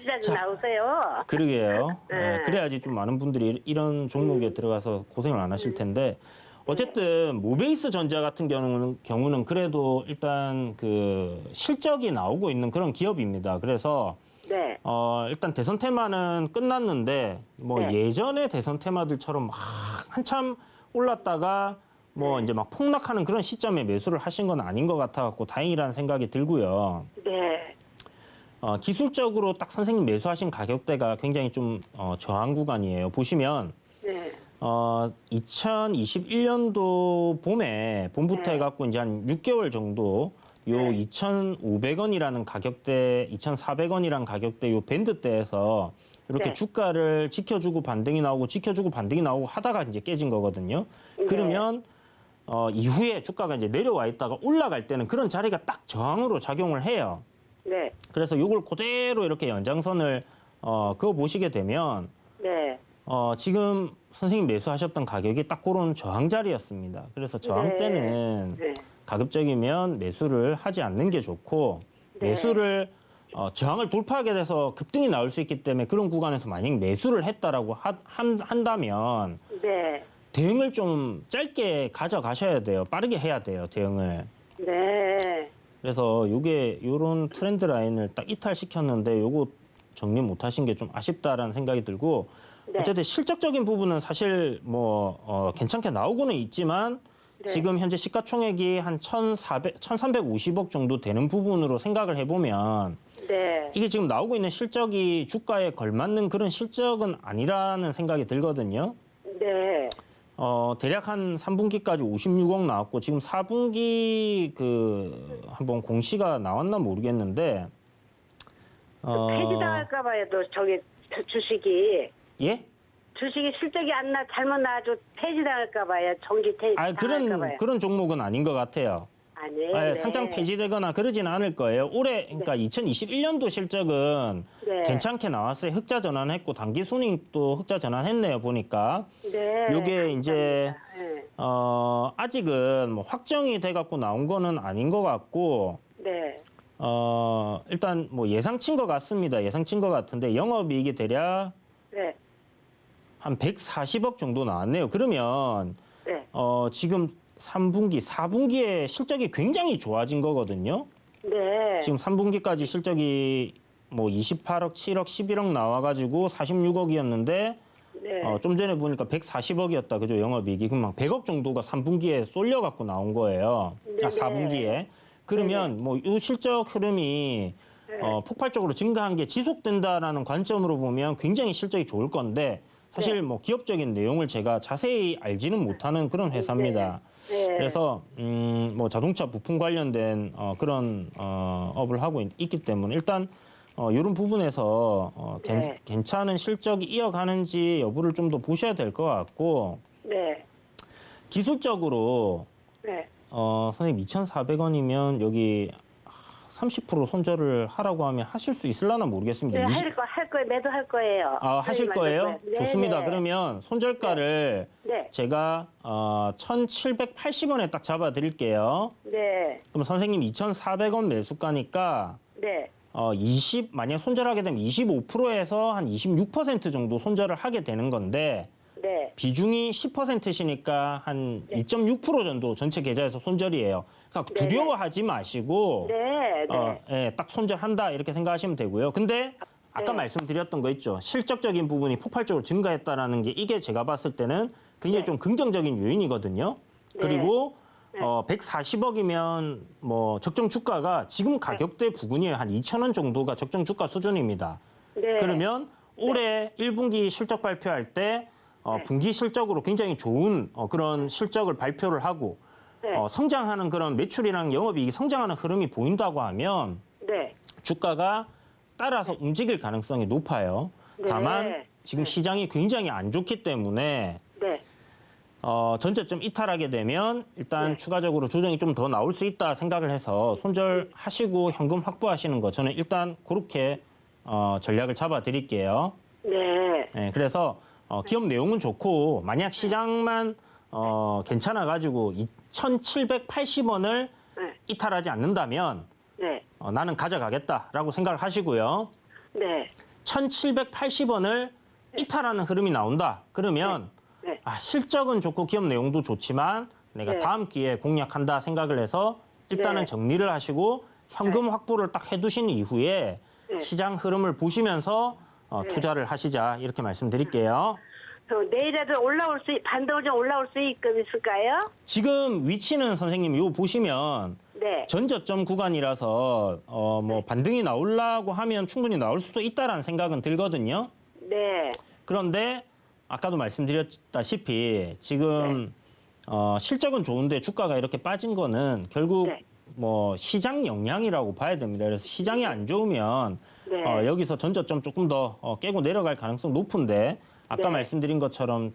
자주 나오세요. 그러게요. 네. 그래야지 좀 많은 분들이 이런 종목에 들어가서 고생을 안 하실 텐데 어쨌든 모베이스 전자 같은 경우는 그래도 일단 그 실적이 나오고 있는 그런 기업입니다. 그래서 네. 일단 대선 테마는 끝났는데 뭐 네. 예전의 대선 테마들처럼 막 한참 올랐다가 뭐 이제 막 폭락하는 그런 시점에 매수를 하신 건 아닌 것 같아갖고 다행이라는 생각이 들고요. 네. 기술적으로 딱 선생님 매수하신 가격대가 굉장히 좀 저항 구간이에요. 보시면 네. 2021년도 봄에 봄부터 네. 해갖고 이제 한 6개월 정도 요 네. 2,500원이라는 가격대, 2,400원이라는 가격대 요 밴드대에서 이렇게 네. 주가를 지켜주고 반등이 나오고 지켜주고 반등이 나오고 하다가 이제 깨진 거거든요. 네. 그러면 이후에 주가가 이제 내려와 있다가 올라갈 때는 그런 자리가 딱 저항으로 작용을 해요. 네. 그래서 요걸 그대로 이렇게 연장선을 그어 보시게 되면 네. 지금 선생님 매수하셨던 가격이 딱 그런 저항 자리였습니다. 그래서 저항 네. 때는 네. 가급적이면 매수를 하지 않는 게 좋고 네. 매수를 저항을 돌파하게 돼서 급등이 나올 수 있기 때문에 그런 구간에서 만약 매수를 했다라고 한다면 네. 대응을 좀 짧게 가져가셔야 돼요. 빠르게 해야 돼요, 대응을. 네. 그래서 요런 트렌드 라인을 딱 이탈시켰는데 요거 정리 못 하신 게 좀 아쉽다라는 생각이 들고 네. 어쨌든 실적적인 부분은 사실 뭐 괜찮게 나오고는 있지만 네. 지금 현재 시가총액이 한 1,350억 정도 되는 부분으로 생각을 해보면 네. 이게 지금 나오고 있는 실적이 주가에 걸맞는 그런 실적은 아니라는 생각이 들거든요. 네. 대략 한 3분기까지 56억 나왔고 지금 4분기 한번 공시가 나왔나 모르겠는데 폐지당할까 봐요. 또 주식이 실적이 잘못 나와도 폐지당할까 봐요. 정기 폐지당할까 봐요. 그런 종목은 아닌 것 같아요. 아니에요. 네, 네. 상장 폐지되거나 그러지는 않을 거예요. 올해 그러니까 2021년도 실적은 네. 괜찮게 나왔어요. 흑자 전환했고 단기 순이익도 흑자 전환했네요. 보니까 네. 요게 이제 네. 아직은 뭐 확정이 돼갖고 나온 거는 아닌 것 같고 네. 일단 뭐 예상친 것 같습니다. 예상친 것 같은데 영업이익이 대략 네. 한 140억 정도 나왔네요. 그러면 네. 지금 3분기, 4분기에 실적이 굉장히 좋아진 거거든요. 네. 지금 3분기까지 실적이 뭐 28억, 7억, 11억 나와가지고 46억이었는데 네. 좀 전에 보니까 140억이었다. 그죠? 영업이익이. 그럼 막 100억 정도가 3분기에 쏠려갖고 나온 거예요. 네네. 4분기에. 그러면 뭐 이 실적 흐름이 네. 폭발적으로 증가한 게 지속된다라는 관점으로 보면 굉장히 실적이 좋을 건데 사실 뭐 기업적인 내용을 제가 자세히 알지는 못하는 그런 회사입니다. 네. 그래서 뭐 자동차 부품 관련된 그런 업을 하고 있기 때문에 일단 이런 부분에서 네. 괜찮은 실적이 이어가는지 여부를 좀 더 보셔야 될 것 같고 네. 기술적으로 네. 선생님 2,400원이면 여기 30% 손절을 하라고 하면 하실 수 있을라나 모르겠습니다. 네, 할 거예요. 매도할 거예요. 아, 하실 거예요? 네, 좋습니다. 네. 그러면 손절가를 네. 제가 1,780원에 딱 잡아 드릴게요. 네. 그럼 선생님 2,400원 매수가니까 네. 만약 손절하게 되면 25%에서 한 26% 정도 손절을 하게 되는 건데 네. 비중이 10%시니까 한 2.6% 정도 전체 계좌에서 손절이에요. 그러니까 네. 두려워하지 마시고 네. 네. 예, 딱 손절한다 이렇게 생각하시면 되고요. 근데 아까 네. 말씀드렸던 거 있죠. 실적적인 부분이 폭발적으로 증가했다라는 게 이게 제가 봤을 때는 굉장히 네. 좀 긍정적인 요인이거든요. 네. 그리고 네. 140억이면 뭐 적정 주가가 지금 가격대 부근이에요. 한 2,000원 정도가 적정 주가 수준입니다. 네. 그러면 올해 1분기 실적 발표할 때 네. 분기 실적으로 굉장히 좋은 그런 실적을 발표를 하고 네. 성장하는 그런 매출이랑 영업이익이 성장하는 흐름이 보인다고 하면 네. 주가가 따라서 움직일 가능성이 높아요. 네. 다만 지금 네. 시장이 굉장히 안 좋기 때문에 네. 전저점 이탈하게 되면 일단 네. 추가적으로 조정이 좀 더 나올 수 있다 생각을 해서 손절하시고 현금 확보하시는 거 저는 일단 그렇게 전략을 잡아 드릴게요. 네. 네, 그래서 기업 내용은 좋고 만약 시장만 괜찮아 가지고 2,780원을 네. 이탈하지 않는다면 네. 나는 가져가겠다라고 생각을 하시고요. 네. 1,780원을 이탈하는 흐름이 나온다. 그러면 네. 실적은 좋고 기업 내용도 좋지만 내가 네. 다음 기회에 공략한다 생각을 해서 일단은 네. 정리를 하시고 현금 확보를 딱 해두신 이후에 네. 시장 흐름을 보시면서 네. 투자를 하시자 이렇게 말씀드릴게요. 내일에도 반등을 좀 올라올 수 있을까요? 지금 위치는 선생님 요 보시면 네. 전저점 구간이라서 뭐 반등이 나오려고 하면 충분히 나올 수도 있다라는 생각은 들거든요. 네. 그런데 아까도 말씀드렸다시피 지금 실적은 좋은데 주가가 이렇게 빠진 거는 결국 네. 뭐 시장 영향이라고 봐야 됩니다. 그래서 시장이 안 좋으면 네. 여기서 전저점 조금 더 깨고 내려갈 가능성 높은데 아까 네. 말씀드린 것처럼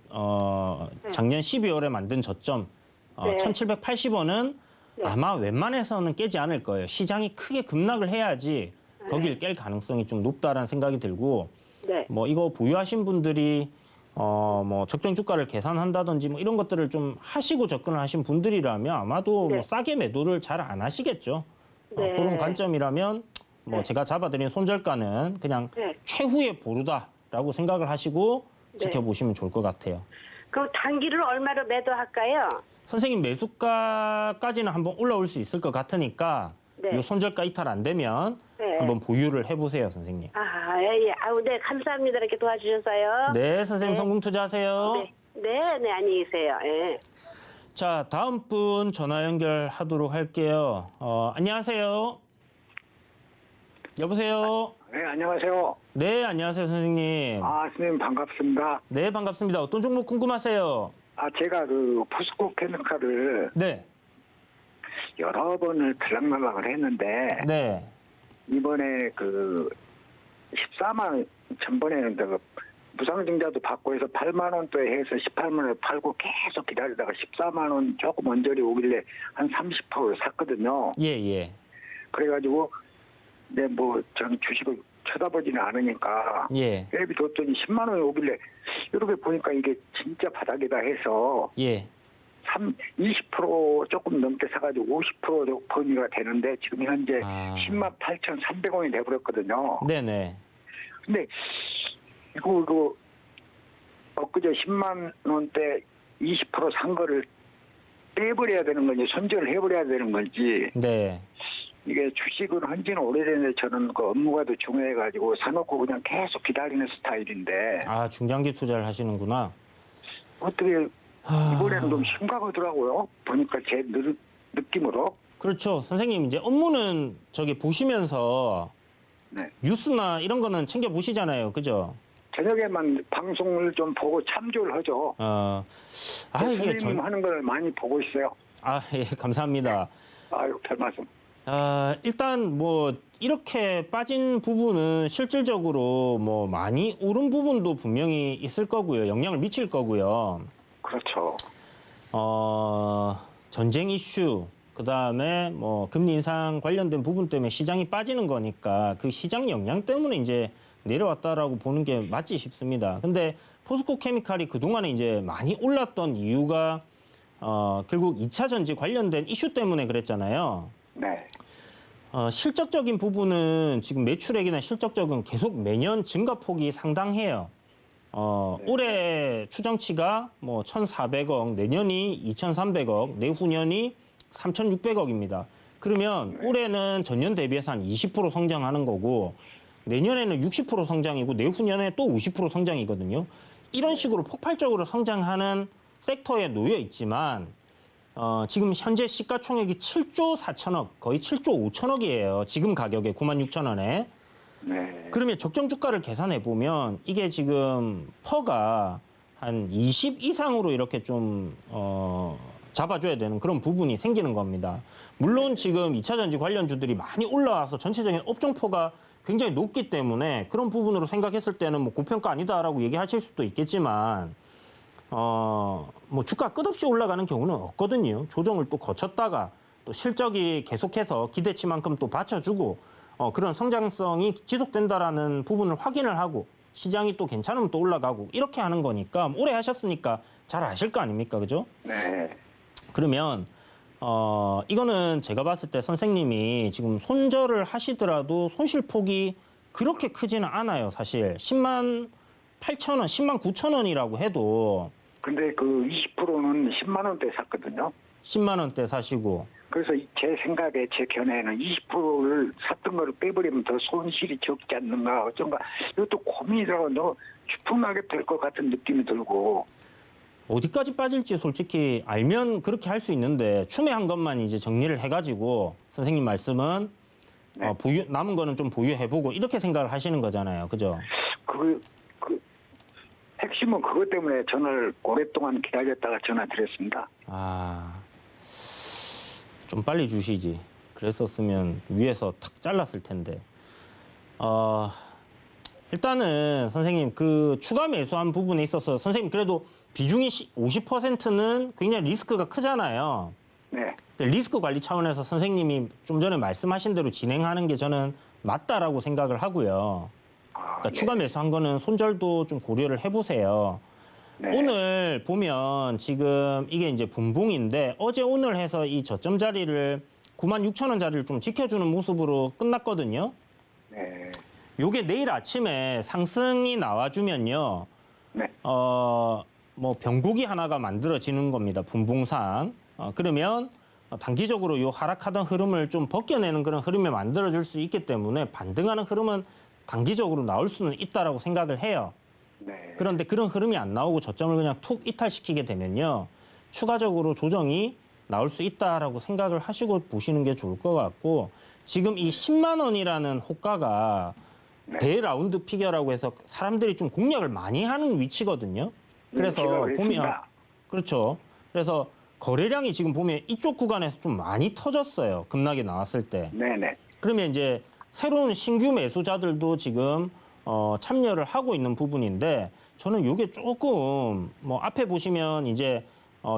작년 12월에 만든 저점 네. 1,780원은 네. 아마 웬만해서는 깨지 않을 거예요. 시장이 크게 급락을 해야지 거길 깰 가능성이 좀 높다라는 생각이 들고 네. 뭐 이거 보유하신 분들이 뭐 적정 주가를 계산한다든지 뭐 이런 것들을 좀 하시고 접근을 하신 분들이라면 아마도 네. 뭐 싸게 매도를 잘 안 하시겠죠. 네. 그런 관점이라면 뭐 네. 제가 잡아드린 손절가는 그냥 네. 최후의 보루다라고 생각을 하시고 네. 지켜보시면 좋을 것 같아요. 그럼 단기를 얼마로 매도할까요? 선생님 매수가까지는 한번 올라올 수 있을 것 같으니까 네. 이 손절가 이탈 안 되면 네. 한번 보유를 해보세요, 선생님. 아, 예, 예. 아우, 네, 감사합니다. 이렇게 도와주셔서요. 네, 선생님 네. 성공 투자하세요. 네, 네, 네, 안녕히 계세요. 예. 자, 다음 분 전화 연결하도록 할게요. 안녕하세요. 여보세요. 네, 안녕하세요. 네, 안녕하세요, 선생님. 선생님 반갑습니다. 네, 반갑습니다. 어떤 종목 궁금하세요? 제가 포스코 케미칼을 네, 여러 번을 들락날락을 했는데, 네, 이번에 14만 원, 전번에는 무상증자도 받고 해서 8만 원대에 해서 18만 원에 팔고 계속 기다리다가 14만 원 조금 언저리 오길래 한 30% 샀거든요. 예, 예, 그래가지고, 저는 주식을 쳐다보지는 않으니까, 예, 앱이 뒀더니 10만 원이 오길래, 이렇게 보니까 이게 진짜 바닥이다 해서, 예. 20% 조금 넘게 사가지고 50% 범위가 되는데 지금 현재 아. 10만 8,300원이 돼버렸거든요. 네네. 근데 이거 엊그제 10만 원대 20%산 거를 빼버려야 되는 건지 손절을 해버려야 되는 건지 네. 이게 주식은 한지는 오래됐는데 저는 그 업무가 더 중요해가지고 사놓고 그냥 계속 기다리는 스타일인데 아, 중장기 투자를 하시는구나. 어떻게 이번에는 좀 심각하더라고요. 보니까 제 느낌으로. 그렇죠. 선생님, 이제 업무는 저기 보시면서 네. 뉴스나 이런 거는 챙겨 보시잖아요. 그죠? 저녁에만 방송을 좀 보고 참조를 하죠. 이게 선생님 하는 걸 많이 보고 있어요. 예, 감사합니다. 아유, 별 말씀. 일단 뭐 이렇게 빠진 부분은 실질적으로 뭐 많이 오른 부분도 분명히 있을 거고요. 영향을 미칠 거고요. 그렇죠. 전쟁 이슈, 그다음에 뭐 금리 인상 관련된 부분 때문에 시장이 빠지는 거니까 그 시장 영향 때문에 이제 내려왔다라고 보는 게 맞지 싶습니다. 근데 포스코 케미칼이 그동안에 이제 많이 올랐던 이유가 결국 2차 전지 관련된 이슈 때문에 그랬잖아요. 네. 실적적인 부분은 지금 매출액이나 실적적은 계속 매년 증가폭이 상당해요. 올해 추정치가 뭐 1,400억, 내년이 2,300억, 내후년이 3,600억입니다. 그러면 올해는 전년 대비해서 한 20% 성장하는 거고 내년에는 60% 성장이고 내후년에 또 50% 성장이거든요. 이런 식으로 폭발적으로 성장하는 섹터에 놓여 있지만 지금 현재 시가총액이 7조 4천억, 거의 7조 5천억이에요. 지금 가격에 96,000원에. 네. 그러면 적정 주가를 계산해 보면 이게 지금 퍼가 한 20 이상으로 이렇게 좀 잡아줘야 되는 그런 부분이 생기는 겁니다. 물론 지금 2차 전지 관련주들이 많이 올라와서 전체적인 업종포가 굉장히 높기 때문에 그런 부분으로 생각했을 때는 뭐 고평가 아니다라고 얘기하실 수도 있겠지만 뭐 주가 끝없이 올라가는 경우는 없거든요. 조정을 또 거쳤다가 또 실적이 계속해서 기대치만큼 또 받쳐주고 그런 성장성이 지속된다라는 부분을 확인을 하고 시장이 또 괜찮으면 또 올라가고 이렇게 하는 거니까 오래 하셨으니까 잘 아실 거 아닙니까, 그죠? 네. 그러면 이거는 제가 봤을 때 선생님이 지금 손절을 하시더라도 손실폭이 그렇게 크지는 않아요, 사실. 10만 8천 원, 10만 9천 원이라고 해도. 근데 그 20%는 10만 원대 샀거든요. 10만 원대 사시고. 그래서 제 생각에, 제 견해는 20%를 샀던 거를 빼버리면 더 손실이 적지 않는가, 어쩐가. 이것도 고민이라고 너무 추풍나게 될 것 같은 느낌이 들고. 어디까지 빠질지 솔직히 알면 그렇게 할 수 있는데 추매한 것만 이제 정리를 해가지고 선생님 말씀은 네. 남은 거는 좀 보유해보고 이렇게 생각을 하시는 거잖아요. 그죠? 그 핵심은 그것 때문에 전화를 오랫동안 기다렸다가 전화 드렸습니다. 좀 빨리 주시지. 그랬었으면 위에서 탁 잘랐을 텐데. 일단은 선생님 그 추가 매수한 부분에 있어서 선생님 그래도 비중이 50%는 굉장히 리스크가 크잖아요. 네. 리스크 관리 차원에서 선생님이 좀 전에 말씀하신 대로 진행하는 게 저는 맞다라고 생각을 하고요. 그러니까 네. 추가 매수한 거는 손절도 좀 고려를 해보세요. 네. 오늘 보면 지금 이게 이제 분봉인데 어제 오늘 해서 이 저점 자리를 96,000원짜리를 좀 지켜주는 모습으로 끝났거든요. 네. 요게 내일 아침에 상승이 나와주면요. 네. 뭐 병고기 하나가 만들어지는 겁니다. 분봉상. 그러면 단기적으로 요 하락하던 흐름을 좀 벗겨내는 그런 흐름이 만들어질 수 있기 때문에 반등하는 흐름은 단기적으로 나올 수는 있다라고 생각을 해요. 네. 그런데 그런 흐름이 안 나오고 저점을 그냥 툭 이탈시키게 되면요. 추가적으로 조정이 나올 수 있다라고 생각을 하시고 보시는 게 좋을 것 같고 지금 이 10만 원이라는 호가가 네. 대라운드 피겨라고 해서 사람들이 좀 공략을 많이 하는 위치거든요. 그래서 보면 그렇죠. 그래서 거래량이 지금 보면 이쪽 구간에서 좀 많이 터졌어요. 급락이 나왔을 때. 네네. 그러면 이제 새로운 신규 매수자들도 지금 참여를 하고 있는 부분인데 저는 이게 조금 뭐 앞에 보시면 이제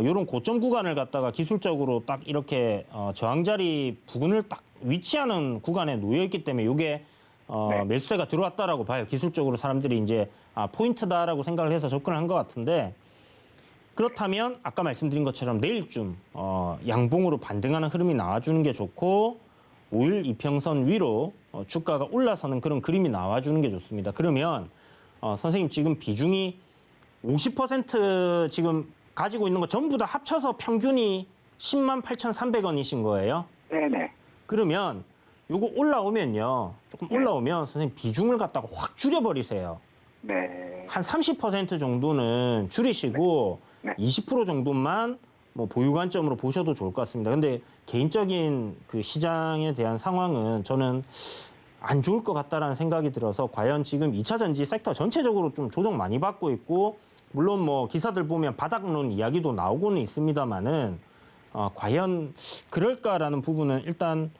이런 고점 구간을 갖다가 기술적으로 딱 이렇게 저항자리 부근을 딱 위치하는 구간에 놓여 있기 때문에 이게 네. 매수세가 들어왔다라고 봐요. 기술적으로 사람들이 이제 포인트다라고 생각을 해서 접근을 한 것 같은데 그렇다면 아까 말씀드린 것처럼 내일쯤 양봉으로 반등하는 흐름이 나와주는 게 좋고 5일 이평선 위로 주가가 올라서는 그런 그림이 나와주는 게 좋습니다. 그러면 선생님 지금 비중이 50% 지금 가지고 있는 거 전부 다 합쳐서 평균이 10만 8,300원이신 거예요. 네네. 그러면 요거 올라오면요. 조금 올라오면 선생님 비중을 갖다가 확 줄여버리세요. 네. 한 30% 정도는 줄이시고 네. 20% 정도만 뭐 보유 관점으로 보셔도 좋을 것 같습니다. 근데 개인적인 그 시장에 대한 상황은 저는 안 좋을 것 같다라는 생각이 들어서 과연 지금 2차 전지 섹터 전체적으로 좀 조정 많이 받고 있고 물론 뭐 기사들 보면 바닥론 이야기도 나오고는 있습니다만은 과연 그럴까라는 부분은 일단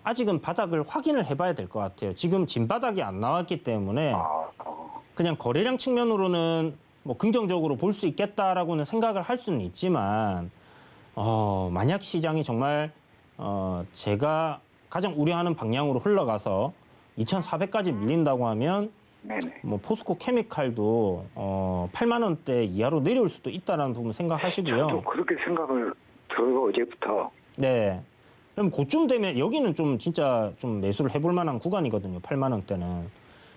아직은 바닥을 확인을 해봐야 될 것 같아요. 지금 진바닥이 안 나왔기 때문에 그냥 거래량 측면으로는 뭐 긍정적으로 볼 수 있겠다라고는 생각을 할 수는 있지만 만약 시장이 정말 제가 가장 우려하는 방향으로 흘러가서 2,400까지 밀린다고 하면 네네. 뭐 포스코 케미칼도 8만 원대 이하로 내려올 수도 있다라는 부분 생각하시고요. 저도 그렇게 생각을 들어요, 어제부터. 네. 그럼 그쯤 되면 여기는 좀 진짜 좀 매수를 해볼 만한 구간이거든요. 8만 원대는.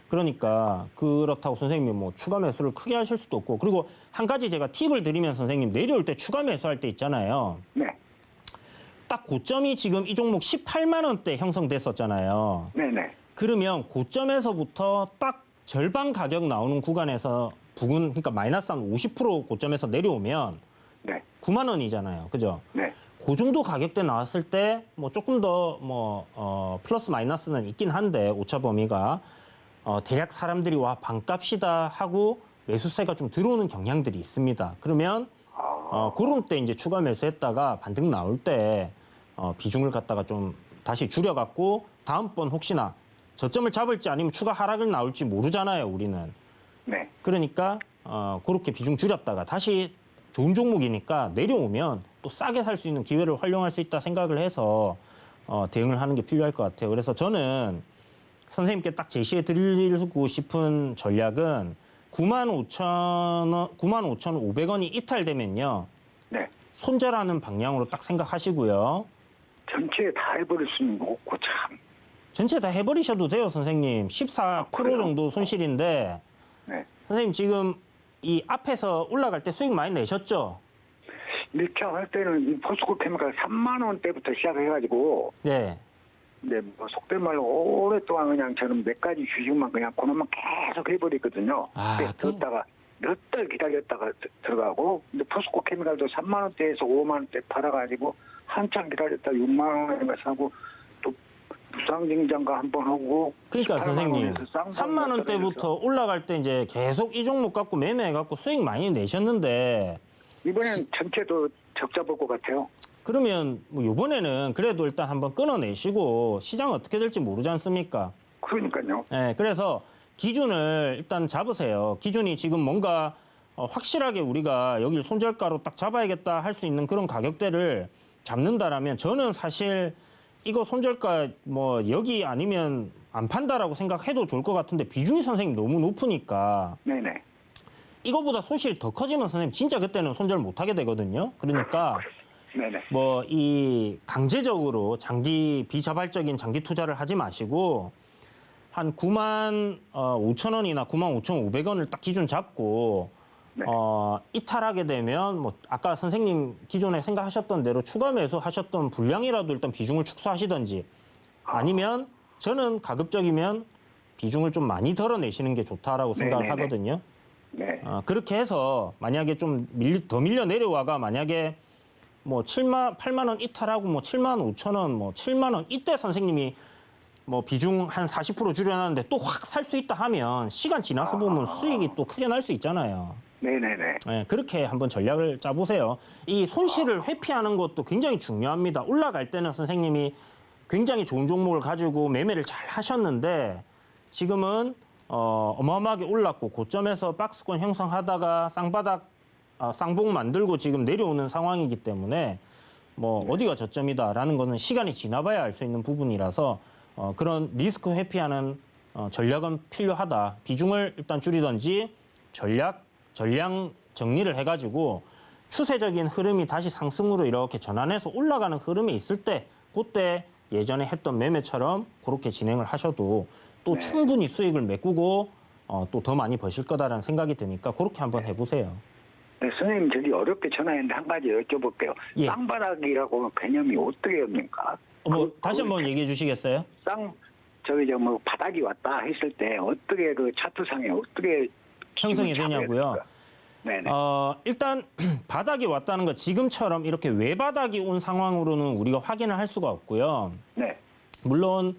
그러니까 그렇다고 선생님이 뭐 추가 매수를 크게 하실 수도 없고 그리고 한 가지 제가 팁을 드리면 선생님 내려올 때 추가 매수할 때 있잖아요. 네. 딱 고점이 지금 이 종목 18만 원대 형성됐었잖아요. 네네. 그러면 고점에서부터 딱 절반 가격 나오는 구간에서 부근 그러니까 마이너스 한 50% 고점에서 내려오면 네. 9만 원이잖아요. 그죠? 네. 그 정도 가격대 나왔을 때 뭐 조금 더 뭐 플러스 마이너스는 있긴 한데 오차 범위가 대략 사람들이 와 반값이다 하고 매수세가 좀 들어오는 경향들이 있습니다. 그러면 그런 때 이제 추가 매수했다가 반등 나올 때 비중을 갖다가 좀 다시 줄여갖고 다음번 혹시나 저점을 잡을지 아니면 추가 하락을 나올지 모르잖아요, 우리는. 네. 그러니까 그렇게 비중 줄였다가 다시 좋은 종목이니까 내려오면 또 싸게 살 수 있는 기회를 활용할 수 있다 생각을 해서 대응을 하는 게 필요할 것 같아요. 그래서 저는 선생님께 딱 제시해 드리고 싶은 전략은 95,500원이 이탈되면요. 네. 손절하는 방향으로 딱 생각하시고요. 전체 다 해버릴 수는 없고 참. 전체 다 해버리셔도 돼요, 선생님. 14% 그래요? 정도 손실인데 네. 선생님 지금 이 앞에서 올라갈 때 수익 많이 내셨죠? 이렇게 할 때는 이 포스코 케미칼 3만 원대부터 시작해가지고 네. 근데 뭐 속된 말로 오랫동안 그냥 저는 몇 가지 주식만 그냥 그놈만 계속 해버리거든요. 몇 달 기다렸다가 들어가고 근데 포스코 케미칼도 3만 원대에서 5만 원대 팔아가지고 한참 기다렸다 6만 원에 사고 또 부상증장가 한 번 하고 그러니까 18만 선생님 원에서 쌍쌍 3만 원대부터 떨어져서 올라갈 때 이제 계속 이 종목 갖고 매매해갖고 수익 많이 내셨는데 이번엔 전체도 적자 볼 것 같아요. 그러면 뭐 이번에는 그래도 일단 한번 끊어내시고 시장 어떻게 될지 모르지 않습니까? 그러니까요. 네, 그래서 기준을 일단 잡으세요. 기준이 지금 뭔가 확실하게 우리가 여기를 손절가로 딱 잡아야겠다 할 수 있는 그런 가격대를 잡는다라면 저는 사실 이거 손절가 뭐 여기 아니면 안 판다라고 생각해도 좋을 것 같은데 비중이 선생님 너무 높으니까 네네. 이거보다 손실이 더 커지면 선생님 진짜 그때는 손절 못 하게 되거든요. 그러니까 네네. 뭐 이 강제적으로 비자발적인 장기 투자를 하지 마시고 한 9만 5천 원이나 9만 5,500원을 딱 기준 잡고 네. 이탈하게 되면 뭐 아까 선생님 기존에 생각하셨던 대로 추가 매수하셨던 분량이라도 일단 비중을 축소하시든지 아니면 저는 가급적이면 비중을 좀 많이 덜어내시는 게 좋다라고 생각을 네네네. 하거든요. 네. 그렇게 해서 만약에 좀 더 밀려 내려와가 만약에 뭐 8만 원 이탈하고 뭐 7만 5천 원, 뭐 7만 원 이때 선생님이 뭐 비중 한 40% 줄여놨는데 또 확 살 수 있다 하면 시간 지나서 보면 수익이 또 크게 날 수 있잖아요. 네네네. 네, 그렇게 한번 전략을 짜보세요. 이 손실을 회피하는 것도 굉장히 중요합니다. 올라갈 때는 선생님이 굉장히 좋은 종목을 가지고 매매를 잘 하셨는데 지금은 어마어마하게 올랐고 고점에서 박스권 형성하다가 쌍봉 만들고 지금 내려오는 상황이기 때문에 뭐 어디가 저점이다라는 거는 시간이 지나봐야 알 수 있는 부분이라서 그런 리스크 회피하는 전략은 필요하다. 비중을 일단 줄이든지 전량 정리를 해가지고 추세적인 흐름이 다시 상승으로 이렇게 전환해서 올라가는 흐름이 있을 때 그때 예전에 했던 매매처럼 그렇게 진행을 하셔도 또 네. 충분히 수익을 메꾸고 또 더 많이 버실 거다라는 생각이 드니까 그렇게 한번 해보세요. 네, 선생님 저기 어렵게 전화했는데 한 가지 여쭤볼게요. 예. 쌍바닥이라고 개념이 어떻게 합니까? 다시 한번 얘기해 주시겠어요? 뭐 바닥이 왔다 했을 때 어떻게 그 차트상에 어떻게 형성이 기준을 잡아야 되냐고요? 됩니까? 네네. 일단 바닥이 왔다는 거 지금처럼 이렇게 외바닥이 온 상황으로는 우리가 확인을 할 수가 없고요. 네. 물론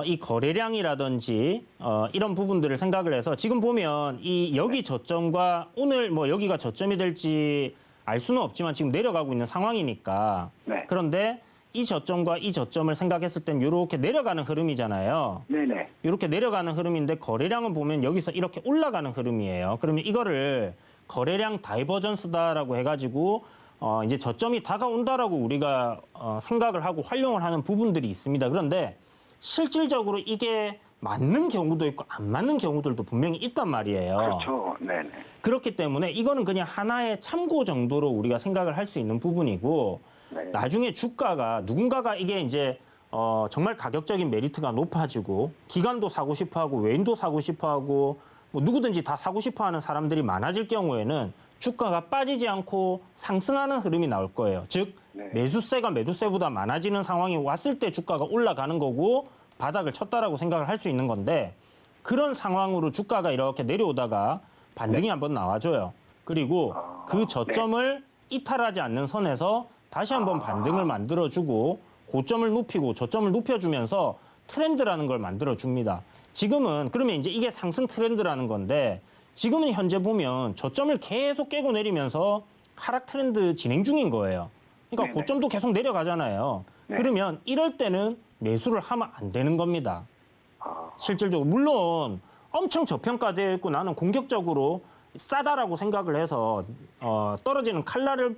이 거래량이라든지 이런 부분들을 생각을 해서 지금 보면 이 여기 저점과 오늘 뭐 여기가 저점이 될지 알 수는 없지만 지금 내려가고 있는 상황이니까. 네. 그런데 이 저점과 이 저점을 생각했을 땐 이렇게 내려가는 흐름이잖아요. 네네. 이렇게 내려가는 흐름인데 거래량은 보면 여기서 이렇게 올라가는 흐름이에요. 그러면 이거를 거래량 다이버전스다라고 해가지고 이제 저점이 다가온다라고 우리가 생각을 하고 활용을 하는 부분들이 있습니다. 그런데 실질적으로 이게 맞는 경우도 있고 안 맞는 경우들도 분명히 있단 말이에요. 그렇죠. 네네. 그렇기 때문에 이거는 그냥 하나의 참고 정도로 우리가 생각을 할 수 있는 부분이고 네. 나중에 주가가 누군가가 이게 이제 정말 가격적인 메리트가 높아지고 기관도 사고 싶어하고 외인도 사고 싶어하고 뭐 누구든지 다 사고 싶어하는 사람들이 많아질 경우에는 주가가 빠지지 않고 상승하는 흐름이 나올 거예요. 즉 네. 매수세가 매도세보다 많아지는 상황이 왔을 때 주가가 올라가는 거고 바닥을 쳤다라고 생각을 할 수 있는 건데 그런 상황으로 주가가 이렇게 내려오다가 반등이 한번 나와줘요. 그리고 그 저점을 이탈하지 않는 선에서 다시 한번 반등을 만들어주고 고점을 높이고 저점을 높여주면서 트렌드라는 걸 만들어줍니다. 지금은 그러면 이제 이게 상승 트렌드라는 건데 지금은 현재 보면 저점을 계속 깨고 내리면서 하락 트렌드 진행 중인 거예요. 그러니까 네네. 고점도 계속 내려가잖아요. 네. 그러면 이럴 때는 매수를 하면 안 되는 겁니다. 실질적으로 물론 엄청 저평가되어 있고 나는 공격적으로 싸다라고 생각을 해서 떨어지는 칼날의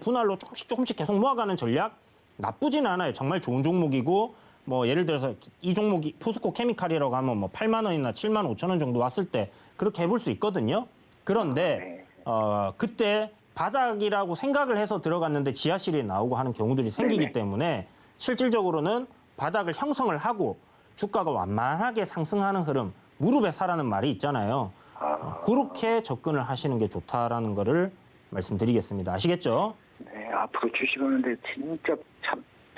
분할로 조금씩 계속 모아가는 전략 나쁘진 않아요. 정말 좋은 종목이고 뭐 예를 들어서 이 종목이 포스코 케미칼이라고 하면 뭐 8만 원이나 7만 5천 원 정도 왔을 때 그렇게 해볼 수 있거든요. 그런데 그때 바닥이라고 생각을 해서 들어갔는데 지하실이 나오고 하는 경우들이 생기기 네네. 때문에 실질적으로는 바닥을 형성을 하고 주가가 완만하게 상승하는 흐름, 무릎에 사라는 말이 있잖아요. 그렇게 접근을 하시는 게 좋다라는 거를 말씀드리겠습니다. 아시겠죠? 네, 앞으로 주식하는데 진짜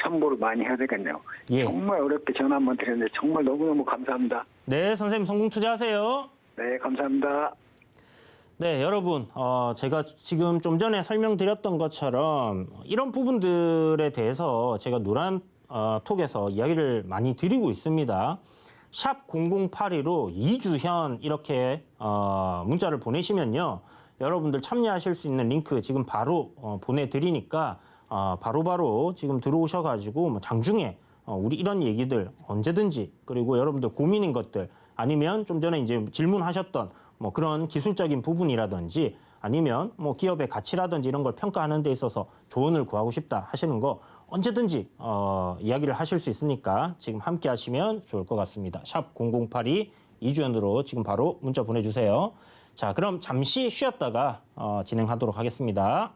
참고를 많이 해야 되겠네요. 예. 정말 어렵게 전화 한번 드렸는데 정말 너무너무 감사합니다. 네, 선생님 성공 투자하세요. 네, 감사합니다. 네, 여러분, 제가 지금 좀 전에 설명드렸던 것처럼 이런 부분들에 대해서 제가 노란 톡에서 이야기를 많이 드리고 있습니다. 샵 0082로 이주현 이렇게 문자를 보내시면요. 여러분들 참여하실 수 있는 링크 지금 바로 보내드리니까 바로바로 지금 들어오셔가지고 뭐 장중에 우리 이런 얘기들 언제든지 그리고 여러분들 고민인 것들 아니면 좀 전에 이제 질문하셨던 뭐 그런 기술적인 부분이라든지 아니면 뭐 기업의 가치라든지 이런 걸 평가하는 데 있어서 조언을 구하고 싶다 하시는 거 언제든지 이야기를 하실 수 있으니까 지금 함께 하시면 좋을 것 같습니다. 샵 0082 이주연으로 지금 바로 문자 보내주세요. 자, 그럼 잠시 쉬었다가 진행하도록 하겠습니다.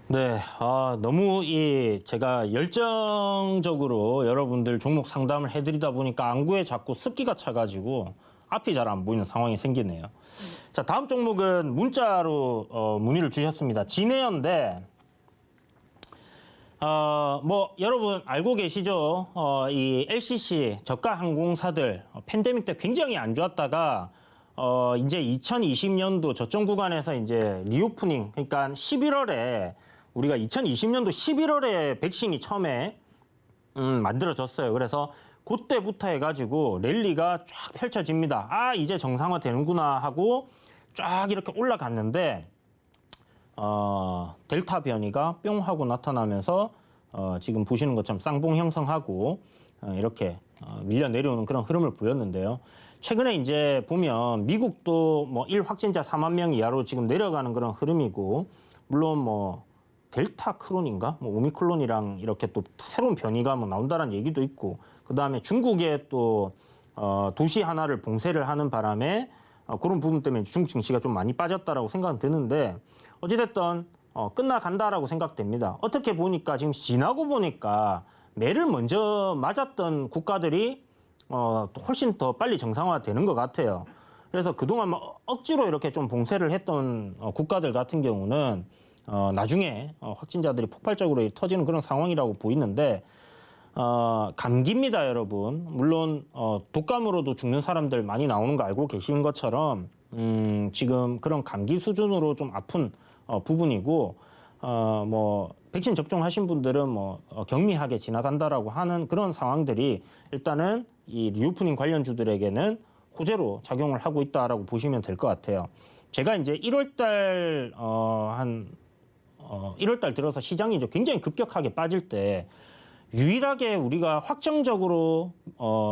네, 너무 제가 열정적으로 여러분들 종목 상담을 해드리다 보니까 안구에 자꾸 습기가 차가지고 앞이 잘 안 보이는 상황이 생기네요. 자, 다음 종목은 문자로 문의를 주셨습니다. 진해연대. 뭐 여러분 알고 계시죠? 이 LCC 저가 항공사들 팬데믹 때 굉장히 안 좋았다가 이제 2020년도 저점 구간에서 이제 리오프닝, 그러니까 11월에 우리가 2020년도 11월에 백신이 처음에 만들어졌어요. 그래서 그때부터 해가지고 랠리가 쫙 펼쳐집니다. 이제 정상화 되는구나 하고 쫙 이렇게 올라갔는데 델타 변이가 뿅 하고 나타나면서 지금 보시는 것처럼 쌍봉 형성하고 이렇게 밀려 내려오는 그런 흐름을 보였는데요. 최근에 이제 보면 미국도 뭐 1확진자 4만 명 이하로 지금 내려가는 그런 흐름이고, 물론 뭐 델타 크론인가 뭐 오미크론이랑 이렇게 또 새로운 변이가 뭐 나온다는 얘기도 있고, 그 다음에 중국에 또 도시 하나를 봉쇄를 하는 바람에 그런 부분 때문에 중국 증시가 좀 많이 빠졌다라고 생각은 드는데, 어찌됐든 끝나간다라고 생각됩니다. 어떻게 보니까 지금 지나고 보니까 매를 먼저 맞았던 국가들이 훨씬 더 빨리 정상화되는 것 같아요. 그래서 그동안 뭐 억지로 이렇게 좀 봉쇄를 했던 국가들 같은 경우는 나중에 확진자들이 폭발적으로 터지는 그런 상황이라고 보이는데 감기입니다, 여러분. 물론 독감으로도 죽는 사람들 많이 나오는 거 알고 계신 것처럼 지금 그런 감기 수준으로 좀 아픈 부분이고 뭐 백신 접종하신 분들은 뭐 경미하게 지나간다라고 하는 그런 상황들이 일단은 이 리오프닝 관련주들에게는 호재로 작용을 하고 있다라고 보시면 될 것 같아요. 제가 이제 1월달 1월달 들어서 시장이 이제 굉장히 급격하게 빠질 때 유일하게 우리가 확정적으로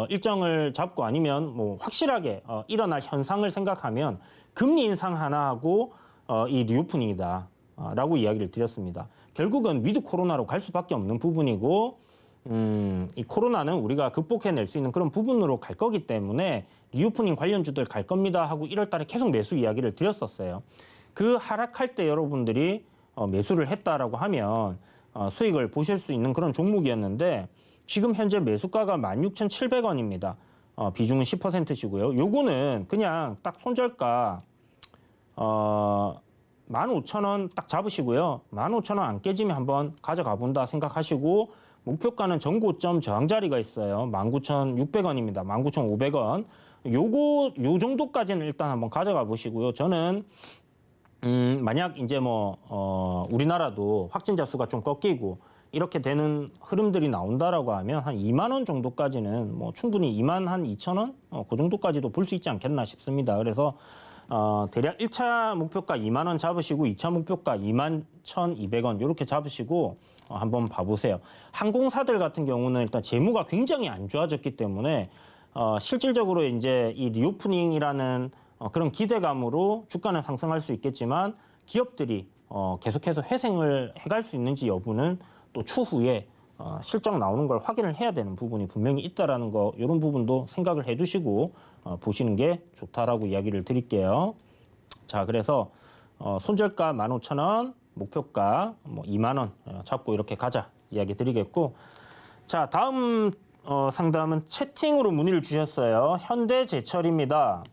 일정을 잡고 아니면 뭐 확실하게 일어날 현상을 생각하면 금리 인상 하나하고 이 리오프닝이다 라고 이야기를 드렸습니다. 결국은 위드 코로나로 갈 수밖에 없는 부분이고 이 코로나는 우리가 극복해낼 수 있는 그런 부분으로 갈 거기 때문에 리오프닝 관련주들 갈 겁니다 하고 1월 달에 계속 매수 이야기를 드렸었어요. 그 하락할 때 여러분들이 매수를 했다라고 하면 수익을 보실 수 있는 그런 종목이었는데 지금 현재 매수가가 16,700원입니다. 비중은 10%시고요. 요거는 그냥 딱 손절가 15,000원 딱 잡으시고요. 15,000원 안 깨지면 한번 가져가 본다 생각하시고 목표가는 전고점 저항 자리가 있어요. 19,600원입니다. 19,500원. 요 정도까지는 일단 한번 가져가 보시고요. 저는 만약 이제 뭐 우리나라도 확진자 수가 좀 꺾이고 이렇게 되는 흐름들이 나온다라고 하면 한 2만 원 정도까지는 뭐 충분히 2만 한 2천 원? 그 정도까지도 볼 수 있지 않겠나 싶습니다. 그래서 대략 1차 목표가 2만 원 잡으시고 2차 목표가 2만 1,200원 이렇게 잡으시고 한번 봐보세요. 항공사들 같은 경우는 일단 재무가 굉장히 안 좋아졌기 때문에 실질적으로 이제 이 리오프닝이라는 그런 기대감으로 주가는 상승할 수 있겠지만 기업들이 계속해서 회생을 해갈 수 있는지 여부는 또 추후에 실적 나오는 걸 확인을 해야 되는 부분이 분명히 있다라는 거 이런 부분도 생각을 해두시고 보시는 게 좋다라고 이야기를 드릴게요. 자, 그래서 손절가 15,000원, 목표가 뭐 2만 원 잡고 이렇게 가자 이야기 드리겠고, 자, 다음 상담은 채팅으로 문의를 주셨어요. 현대제철입니다.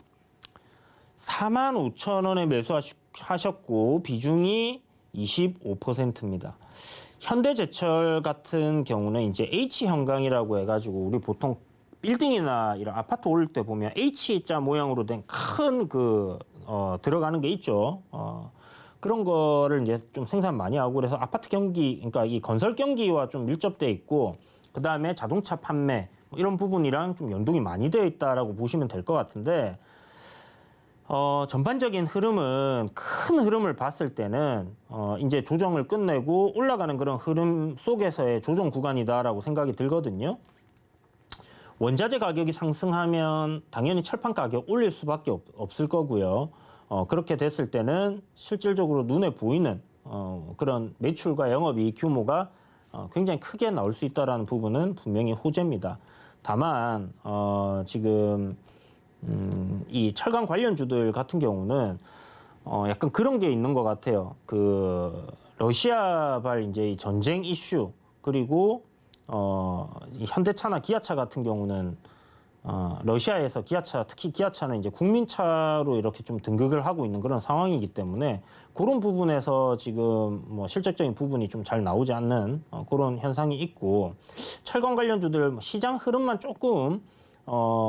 45,000원에 매수하셨고 비중이 25%입니다. 현대제철 같은 경우는 이제 H형광이라고 해가지고 우리 보통 빌딩이나 이런 아파트 올릴 때 보면 H자 모양으로 된 큰 들어가는 게 있죠. 그런 거를 이제 좀 생산 많이 하고 그래서 아파트 경기, 그러니까 이 건설 경기와 좀 밀접돼 있고 그 다음에 자동차 판매 이런 부분이랑 좀 연동이 많이 되어 있다라고 보시면 될 것 같은데. 전반적인 흐름은 큰 흐름을 봤을 때는 이제 조정을 끝내고 올라가는 그런 흐름 속에서의 조정 구간이다라고 생각이 들거든요. 원자재 가격이 상승하면 당연히 철판 가격 올릴 수밖에 없을 거고요. 그렇게 됐을 때는 실질적으로 눈에 보이는 그런 매출과 영업이익 규모가 굉장히 크게 나올 수 있다는 부분은 분명히 호재입니다. 다만 지금 이 철강 관련주들 같은 경우는 약간 그런 게 있는 것 같아요. 그 러시아발 이제 이 전쟁 이슈 그리고 이 현대차나 기아차 같은 경우는 러시아에서 기아차, 특히 기아차는 이제 국민차로 이렇게 좀 등극을 하고 있는 그런 상황이기 때문에 그런 부분에서 지금 뭐 실적적인 부분이 좀 잘 나오지 않는 그런 현상이 있고, 철강 관련주들 시장 흐름만 조금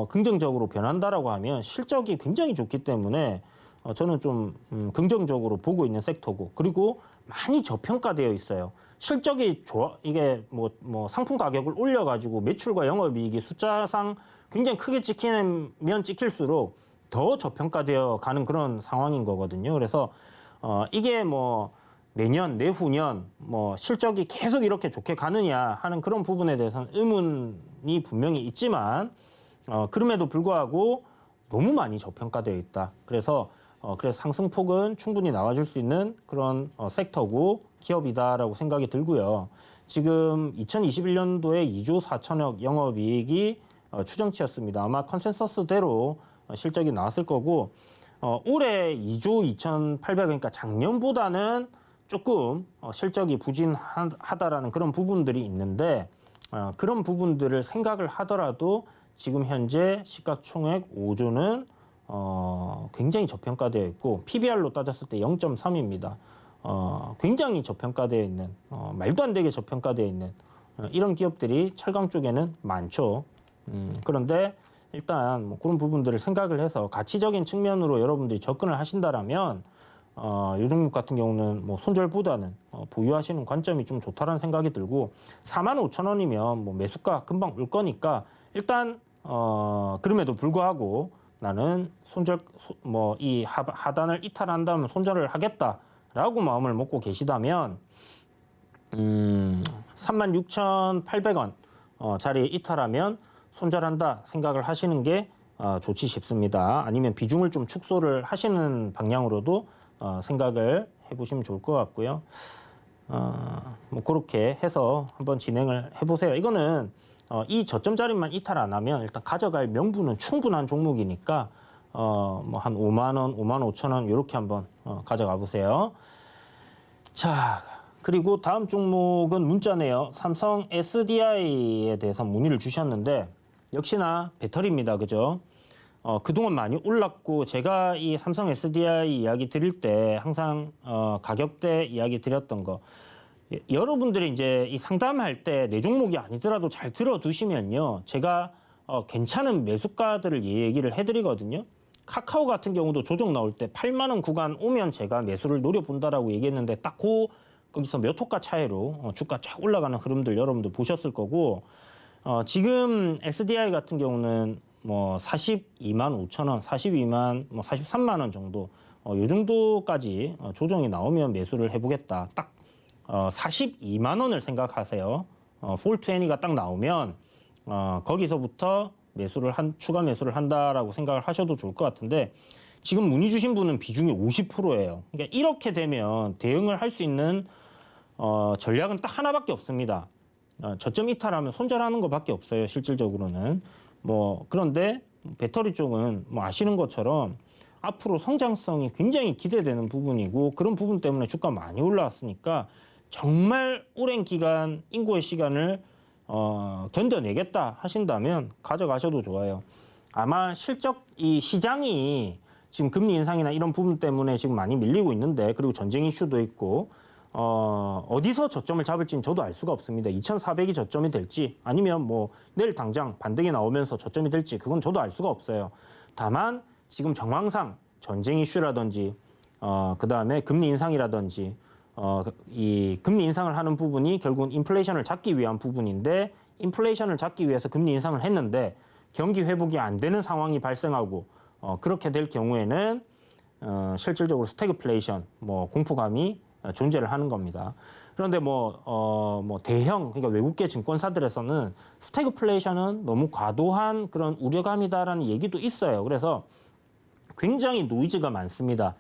긍정적으로 변한다라고 하면 실적이 굉장히 좋기 때문에 저는 좀 긍정적으로 보고 있는 섹터고, 그리고 많이 저평가되어 있어요. 실적이 좋아, 이게 뭐 상품 가격을 올려가지고 매출과 영업이익이 숫자상 굉장히 크게 찍히면 찍힐수록 더 저평가되어 가는 그런 상황인 거거든요. 그래서 이게 뭐 내년, 내후년 뭐 실적이 계속 이렇게 좋게 가느냐 하는 그런 부분에 대해서는 의문이 분명히 있지만 그럼에도 불구하고 너무 많이 저평가되어 있다. 그래서 상승폭은 충분히 나와줄 수 있는 그런 섹터고 기업이다라고 생각이 들고요. 지금 2021년도에 2조 4천억 영업이익이 추정치였습니다. 아마 컨센서스대로 실적이 나왔을 거고 올해 2조 2,800억, 그러니까 작년보다는 조금 실적이 부진하다라는 그런 부분들이 있는데 그런 부분들을 생각을 하더라도 지금 현재 시가총액 5조는 굉장히 저평가되어 있고 PBR로 따졌을 때 0.3입니다. 굉장히 저평가되어 있는 말도 안 되게 저평가되어 있는 이런 기업들이 철강 쪽에는 많죠. 그런데 일단 뭐 그런 부분들을 생각을 해서 가치적인 측면으로 여러분들이 접근을 하신다라면 이 종목 같은 경우는 뭐 손절보다는 보유하시는 관점이 좀 좋다라는 생각이 들고 45,000원이면 뭐 매수가 금방 올 거니까 일단 그럼에도 불구하고 나는 손절 뭐 이 하단을 이탈한다면 손절을 하겠다라고 마음을 먹고 계시다면 36,800원 자리에 이탈하면 손절한다 생각을 하시는 게 좋지 싶습니다. 아니면 비중을 좀 축소를 하시는 방향으로도 생각을 해보시면 좋을 것 같고요. 뭐 그렇게 해서 한번 진행을 해보세요. 이거는 이 저점 자리만 이탈 안 하면 일단 가져갈 명분은 충분한 종목이니까 뭐 한 5만 원, 5만 5천 원 이렇게 한번 가져가 보세요. 자, 그리고 다음 종목은 문자네요. 삼성 SDI에 대해서 문의를 주셨는데 역시나 배터리입니다. 그죠? 그동안 많이 올랐고 제가 이 삼성 SDI 이야기 드릴 때 항상 가격대 이야기 드렸던 거 여러분들이 이제 이 상담할 때 내 종목이 아니더라도 잘 들어두시면요. 제가 괜찮은 매수가들을 얘기를 해드리거든요. 카카오 같은 경우도 조정 나올 때 8만 원 구간 오면 제가 매수를 노려본다라고 얘기했는데 딱 거기서 몇 호가 차이로 주가 쫙 올라가는 흐름들 여러분들 보셨을 거고 지금 SDI 같은 경우는 뭐 42만 5천 원, 42만, 뭐 43만 원 정도 요 정도까지 조정이 나오면 매수를 해보겠다. 딱 42만 원을 생각하세요. 폴20가 딱 나오면 거기서부터 추가 매수를 한다라고 생각을 하셔도 좋을 것 같은데 지금 문의 주신 분은 비중이 50%예요. 그러니까 이렇게 되면 대응을 할 수 있는 전략은 딱 하나밖에 없습니다. 저점 이탈하면 손절하는 것밖에 없어요. 실질적으로는. 뭐 그런데 배터리 쪽은 뭐 아시는 것처럼 앞으로 성장성이 굉장히 기대되는 부분이고 그런 부분 때문에 주가 많이 올라왔으니까 정말 오랜 기간 인고의 시간을 견뎌내겠다 하신다면 가져가셔도 좋아요. 아마 이 시장이 지금 금리 인상이나 이런 부분 때문에 지금 많이 밀리고 있는데 그리고 전쟁 이슈도 있고 어디서 저점을 잡을지는 저도 알 수가 없습니다. 2,400이 저점이 될지 아니면 뭐 내일 당장 반등이 나오면서 저점이 될지 그건 저도 알 수가 없어요. 다만 지금 정황상 전쟁 이슈라든지 그다음에 금리 인상이라든지 이 금리 인상을 하는 부분이 결국은 인플레이션을 잡기 위한 부분인데 인플레이션을 잡기 위해서 금리 인상을 했는데 경기 회복이 안 되는 상황이 발생하고 그렇게 될 경우에는 실질적으로 스태그플레이션, 뭐 공포감이 존재를 하는 겁니다. 그런데 뭐 대형 그러니까 외국계 증권사들에서는 스태그플레이션은 너무 과도한 그런 우려감이다라는 얘기도 있어요. 그래서 굉장히 노이즈가 많습니다.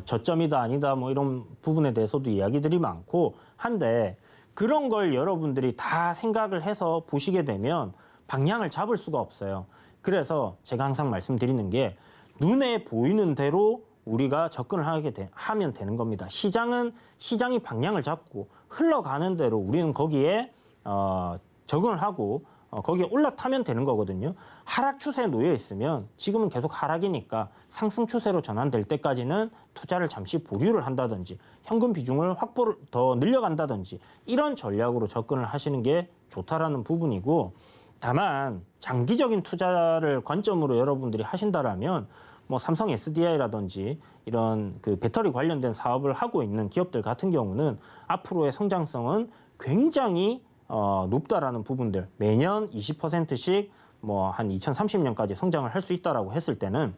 저점이다 아니다 뭐 이런 부분에 대해서도 이야기들이 많고 한데 그런 걸 여러분들이 다 생각을 해서 보시게 되면 방향을 잡을 수가 없어요. 그래서 제가 항상 말씀드리는 게 눈에 보이는 대로 우리가 접근을 하면 되는 겁니다. 시장이 방향을 잡고 흘러가는 대로 우리는 거기에 적응을 하고 거기에 올라타면 되는 거거든요. 하락 추세에 놓여 있으면 지금은 계속 하락이니까 상승 추세로 전환될 때까지는 투자를 잠시 보류를 한다든지 현금 비중을 확보를 더 늘려간다든지 이런 전략으로 접근을 하시는 게 좋다라는 부분이고 다만 장기적인 투자를 관점으로 여러분들이 하신다라면 뭐 삼성 SDI라든지 이런 그 배터리 관련된 사업을 하고 있는 기업들 같은 경우는 앞으로의 성장성은 굉장히 높다라는 부분들 매년 20%씩 뭐 한 2030년까지 성장을 할 수 있다라고 했을 때는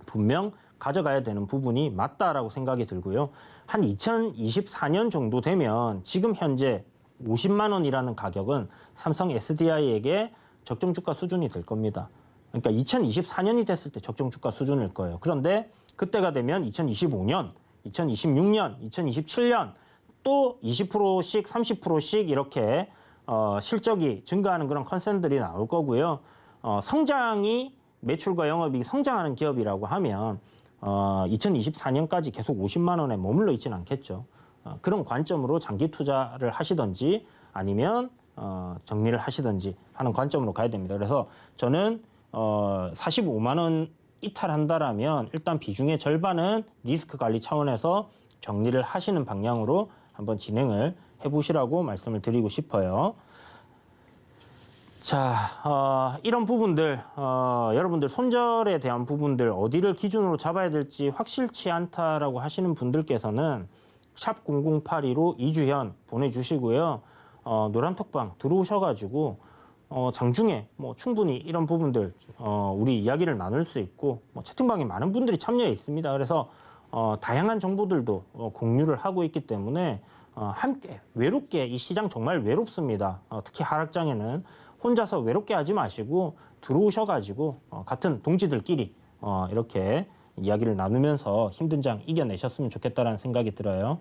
분명 가져가야 되는 부분이 맞다라고 생각이 들고요. 한 2024년 정도 되면 지금 현재 50만 원이라는 가격은 삼성 SDI에게 적정 주가 수준이 될 겁니다. 그러니까 2024년이 됐을 때 적정 주가 수준일 거예요. 그런데 그때가 되면 2025년, 2026년, 2027년 또 20%씩 30%씩 이렇게 실적이 증가하는 그런 컨센들이 나올 거고요. 성장이 매출과 영업이익이 성장하는 기업이라고 하면 2024년까지 계속 50만 원에 머물러 있지는 않겠죠. 그런 관점으로 장기 투자를 하시든지 아니면 정리를 하시든지 하는 관점으로 가야 됩니다. 그래서 저는 45만 원 이탈한다라면 일단 비중의 절반은 리스크 관리 차원에서 정리를 하시는 방향으로 한번 진행을 해보시라고 말씀을 드리고 싶어요. 자, 이런 부분들, 여러분들 손절에 대한 부분들 어디를 기준으로 잡아야 될지 확실치 않다라고 하시는 분들께서는 샵 0082로 이주현 보내주시고요. 노란톡방 들어오셔가지고 장중에 뭐 충분히 이런 부분들 우리 이야기를 나눌 수 있고 뭐 채팅방에 많은 분들이 참여해 있습니다. 그래서 다양한 정보들도 공유를 하고 있기 때문에 함께 외롭게 이 시장 정말 외롭습니다. 특히 하락장에는 혼자서 외롭게 하지 마시고 들어오셔가지고 같은 동지들끼리 이렇게 이야기를 나누면서 힘든 장 이겨내셨으면 좋겠다라는 생각이 들어요.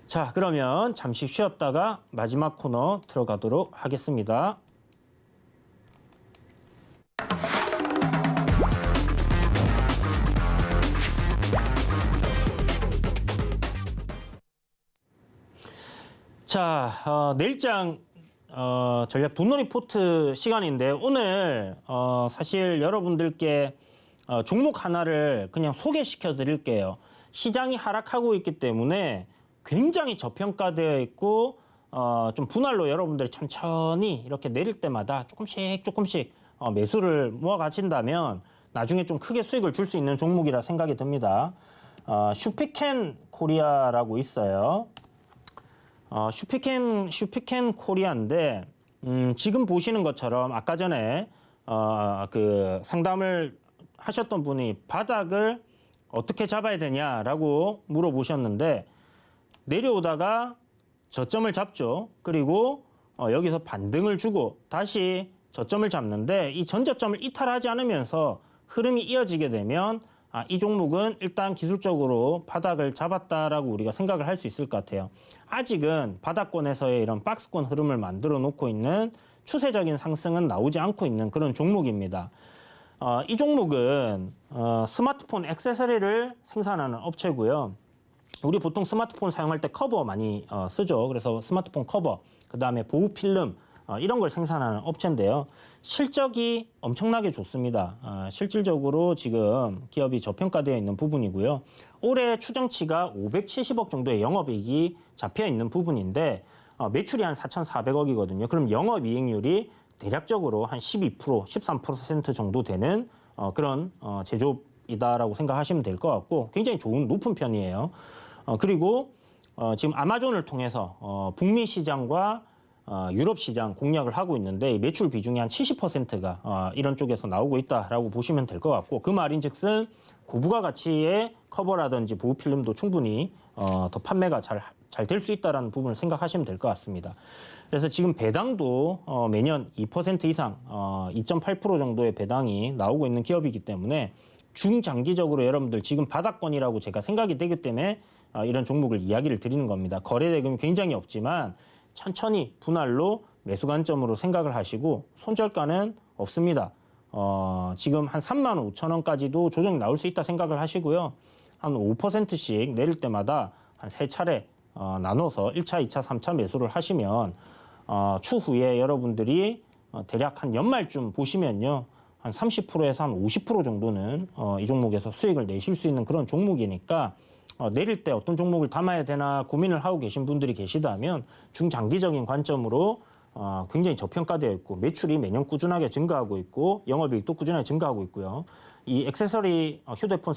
자, 그러면 잠시 쉬었다가 마지막 코너 들어가도록 하겠습니다. 자, 내일장 전략 돈놀이 포트 시간인데 오늘 사실 여러분들께 종목 하나를 그냥 소개시켜 드릴게요. 시장이 하락하고 있기 때문에 굉장히 저평가되어 있고 좀 분할로 여러분들이 천천히 이렇게 내릴 때마다 조금씩 매수를 모아 가신다면 나중에 좀 크게 수익을 줄 수 있는 종목이라 생각이 듭니다. 슈피켄 코리아라고 있어요. 슈피켄 코리아인데 지금 보시는 것처럼 아까 전에 그 상담을 하셨던 분이 바닥을 어떻게 잡아야 되냐라고 물어보셨는데 내려오다가 저점을 잡죠. 그리고 여기서 반등을 주고 다시 저점을 잡는데 이 전저점을 이탈하지 않으면서 흐름이 이어지게 되면 이 종목은 일단 기술적으로 바닥을 잡았다라고 우리가 생각을 할 수 있을 것 같아요. 아직은 바닥권에서의 이런 박스권 흐름을 만들어 놓고 있는 추세적인 상승은 나오지 않고 있는 그런 종목입니다. 이 종목은 스마트폰 액세서리를 생산하는 업체고요. 우리 보통 스마트폰 사용할 때 커버 많이 쓰죠. 그래서 스마트폰 커버, 그 다음에 보호 필름 이런 걸 생산하는 업체인데요. 실적이 엄청나게 좋습니다. 실질적으로 지금 기업이 저평가되어 있는 부분이고요. 올해 추정치가 570억 정도의 영업이익이 잡혀 있는 부분인데 매출이 한 4,400억이거든요. 그럼 영업이익률이 대략적으로 한 12%, 13% 정도 되는 그런 제조업이다라고 생각하시면 될 것 같고 굉장히 좋은 높은 편이에요. 그리고 지금 아마존을 통해서 북미 시장과 유럽 시장 공략을 하고 있는데 매출 비중이 한 70%가 이런 쪽에서 나오고 있다라고 보시면 될 것 같고 그 말인즉슨 고부가 가치의 커버라든지 보호 필름도 충분히 더 판매가 잘 될 수 있다라는 부분을 생각하시면 될 것 같습니다. 그래서 지금 배당도 매년 2% 이상 2.8% 정도의 배당이 나오고 있는 기업이기 때문에 중장기적으로 여러분들 지금 바닥권이라고 제가 생각이 되기 때문에 이런 종목을 이야기를 드리는 겁니다. 거래 대금이 굉장히 없지만 천천히 분할로 매수 관점으로 생각을 하시고 손절가는 없습니다. 지금 한 35,000원까지도 조정이 나올 수 있다 생각을 하시고요. 한 5%씩 내릴 때마다 한 3차례 나눠서 1차, 2차, 3차 매수를 하시면 추후에 여러분들이 대략 한 연말쯤 보시면요. 한 30%에서 한 50% 정도는 이 종목에서 수익을 내실 수 있는 그런 종목이니까 내릴 때 어떤 종목을 담아야 되나 고민을 하고 계신 분들이 계시다면 중장기적인 관점으로 굉장히 저평가되어 있고 매출이 매년 꾸준하게 증가하고 있고 영업이익도 꾸준하게 증가하고 있고요. 이 액세서리 휴대폰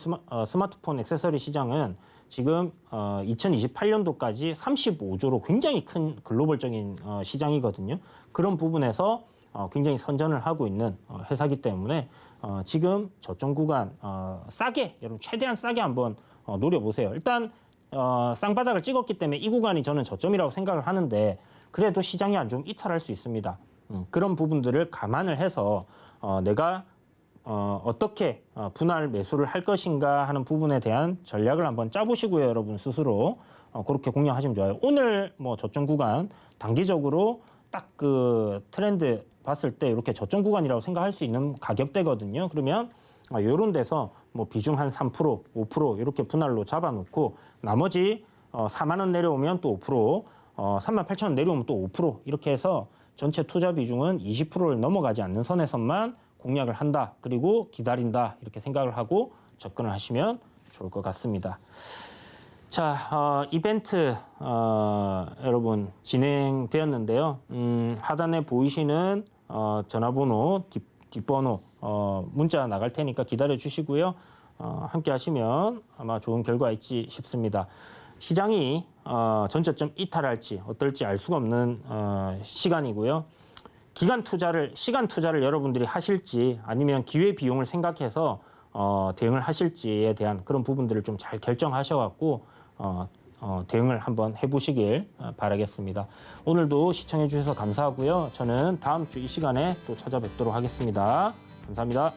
스마트폰 액세서리 시장은 지금 2028년도까지 35조로 굉장히 큰 글로벌적인 시장이거든요. 그런 부분에서 굉장히 선전을 하고 있는 회사이기 때문에 지금 저점 구간 싸게 여러분 최대한 싸게 한번 노려보세요. 일단 쌍바닥을 찍었기 때문에 이 구간이 저는 저점이라고 생각을 하는데 그래도 시장이 안 좋으면 이탈할 수 있습니다. 그런 부분들을 감안을 해서 내가 어떻게 분할 매수를 할 것인가 하는 부분에 대한 전략을 한번 짜보시고요. 여러분 스스로 그렇게 공략하시면 좋아요. 오늘 뭐 저점 구간 단기적으로 딱 그 트렌드 봤을 때 이렇게 저점 구간이라고 생각할 수 있는 가격대거든요. 그러면 이런 데서 뭐 비중 한 3%, 5% 이렇게 분할로 잡아놓고 나머지 4만 원 내려오면 또 5% 38,000원 내려오면 또 5% 이렇게 해서 전체 투자 비중은 20%를 넘어가지 않는 선에서만 공략을 한다. 그리고 기다린다. 이렇게 생각을 하고 접근을 하시면 좋을 것 같습니다. 자, 이벤트 여러분 진행되었는데요. 하단에 보이시는 전화번호, 뒷번호 문자 나갈 테니까 기다려 주시고요. 함께 하시면 아마 좋은 결과 있지 싶습니다. 시장이 전저점 이탈할지 어떨지 알 수가 없는 시간이고요. 시간 투자를 여러분들이 하실지 아니면 기회 비용을 생각해서 대응을 하실지에 대한 그런 부분들을 좀 잘 결정하셔갖고 대응을 한번 해보시길 바라겠습니다. 오늘도 시청해 주셔서 감사하고요. 저는 다음 주 이 시간에 또 찾아뵙도록 하겠습니다. 감사합니다.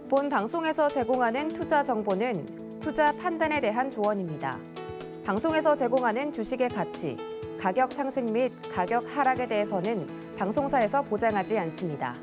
본 방송에서 제공하는 투자 정보는 투자 판단에 대한 조언입니다. 방송에서 제공하는 주식의 가치, 가격 상승 및 가격 하락에 대해서는 방송사에서 보장하지 않습니다.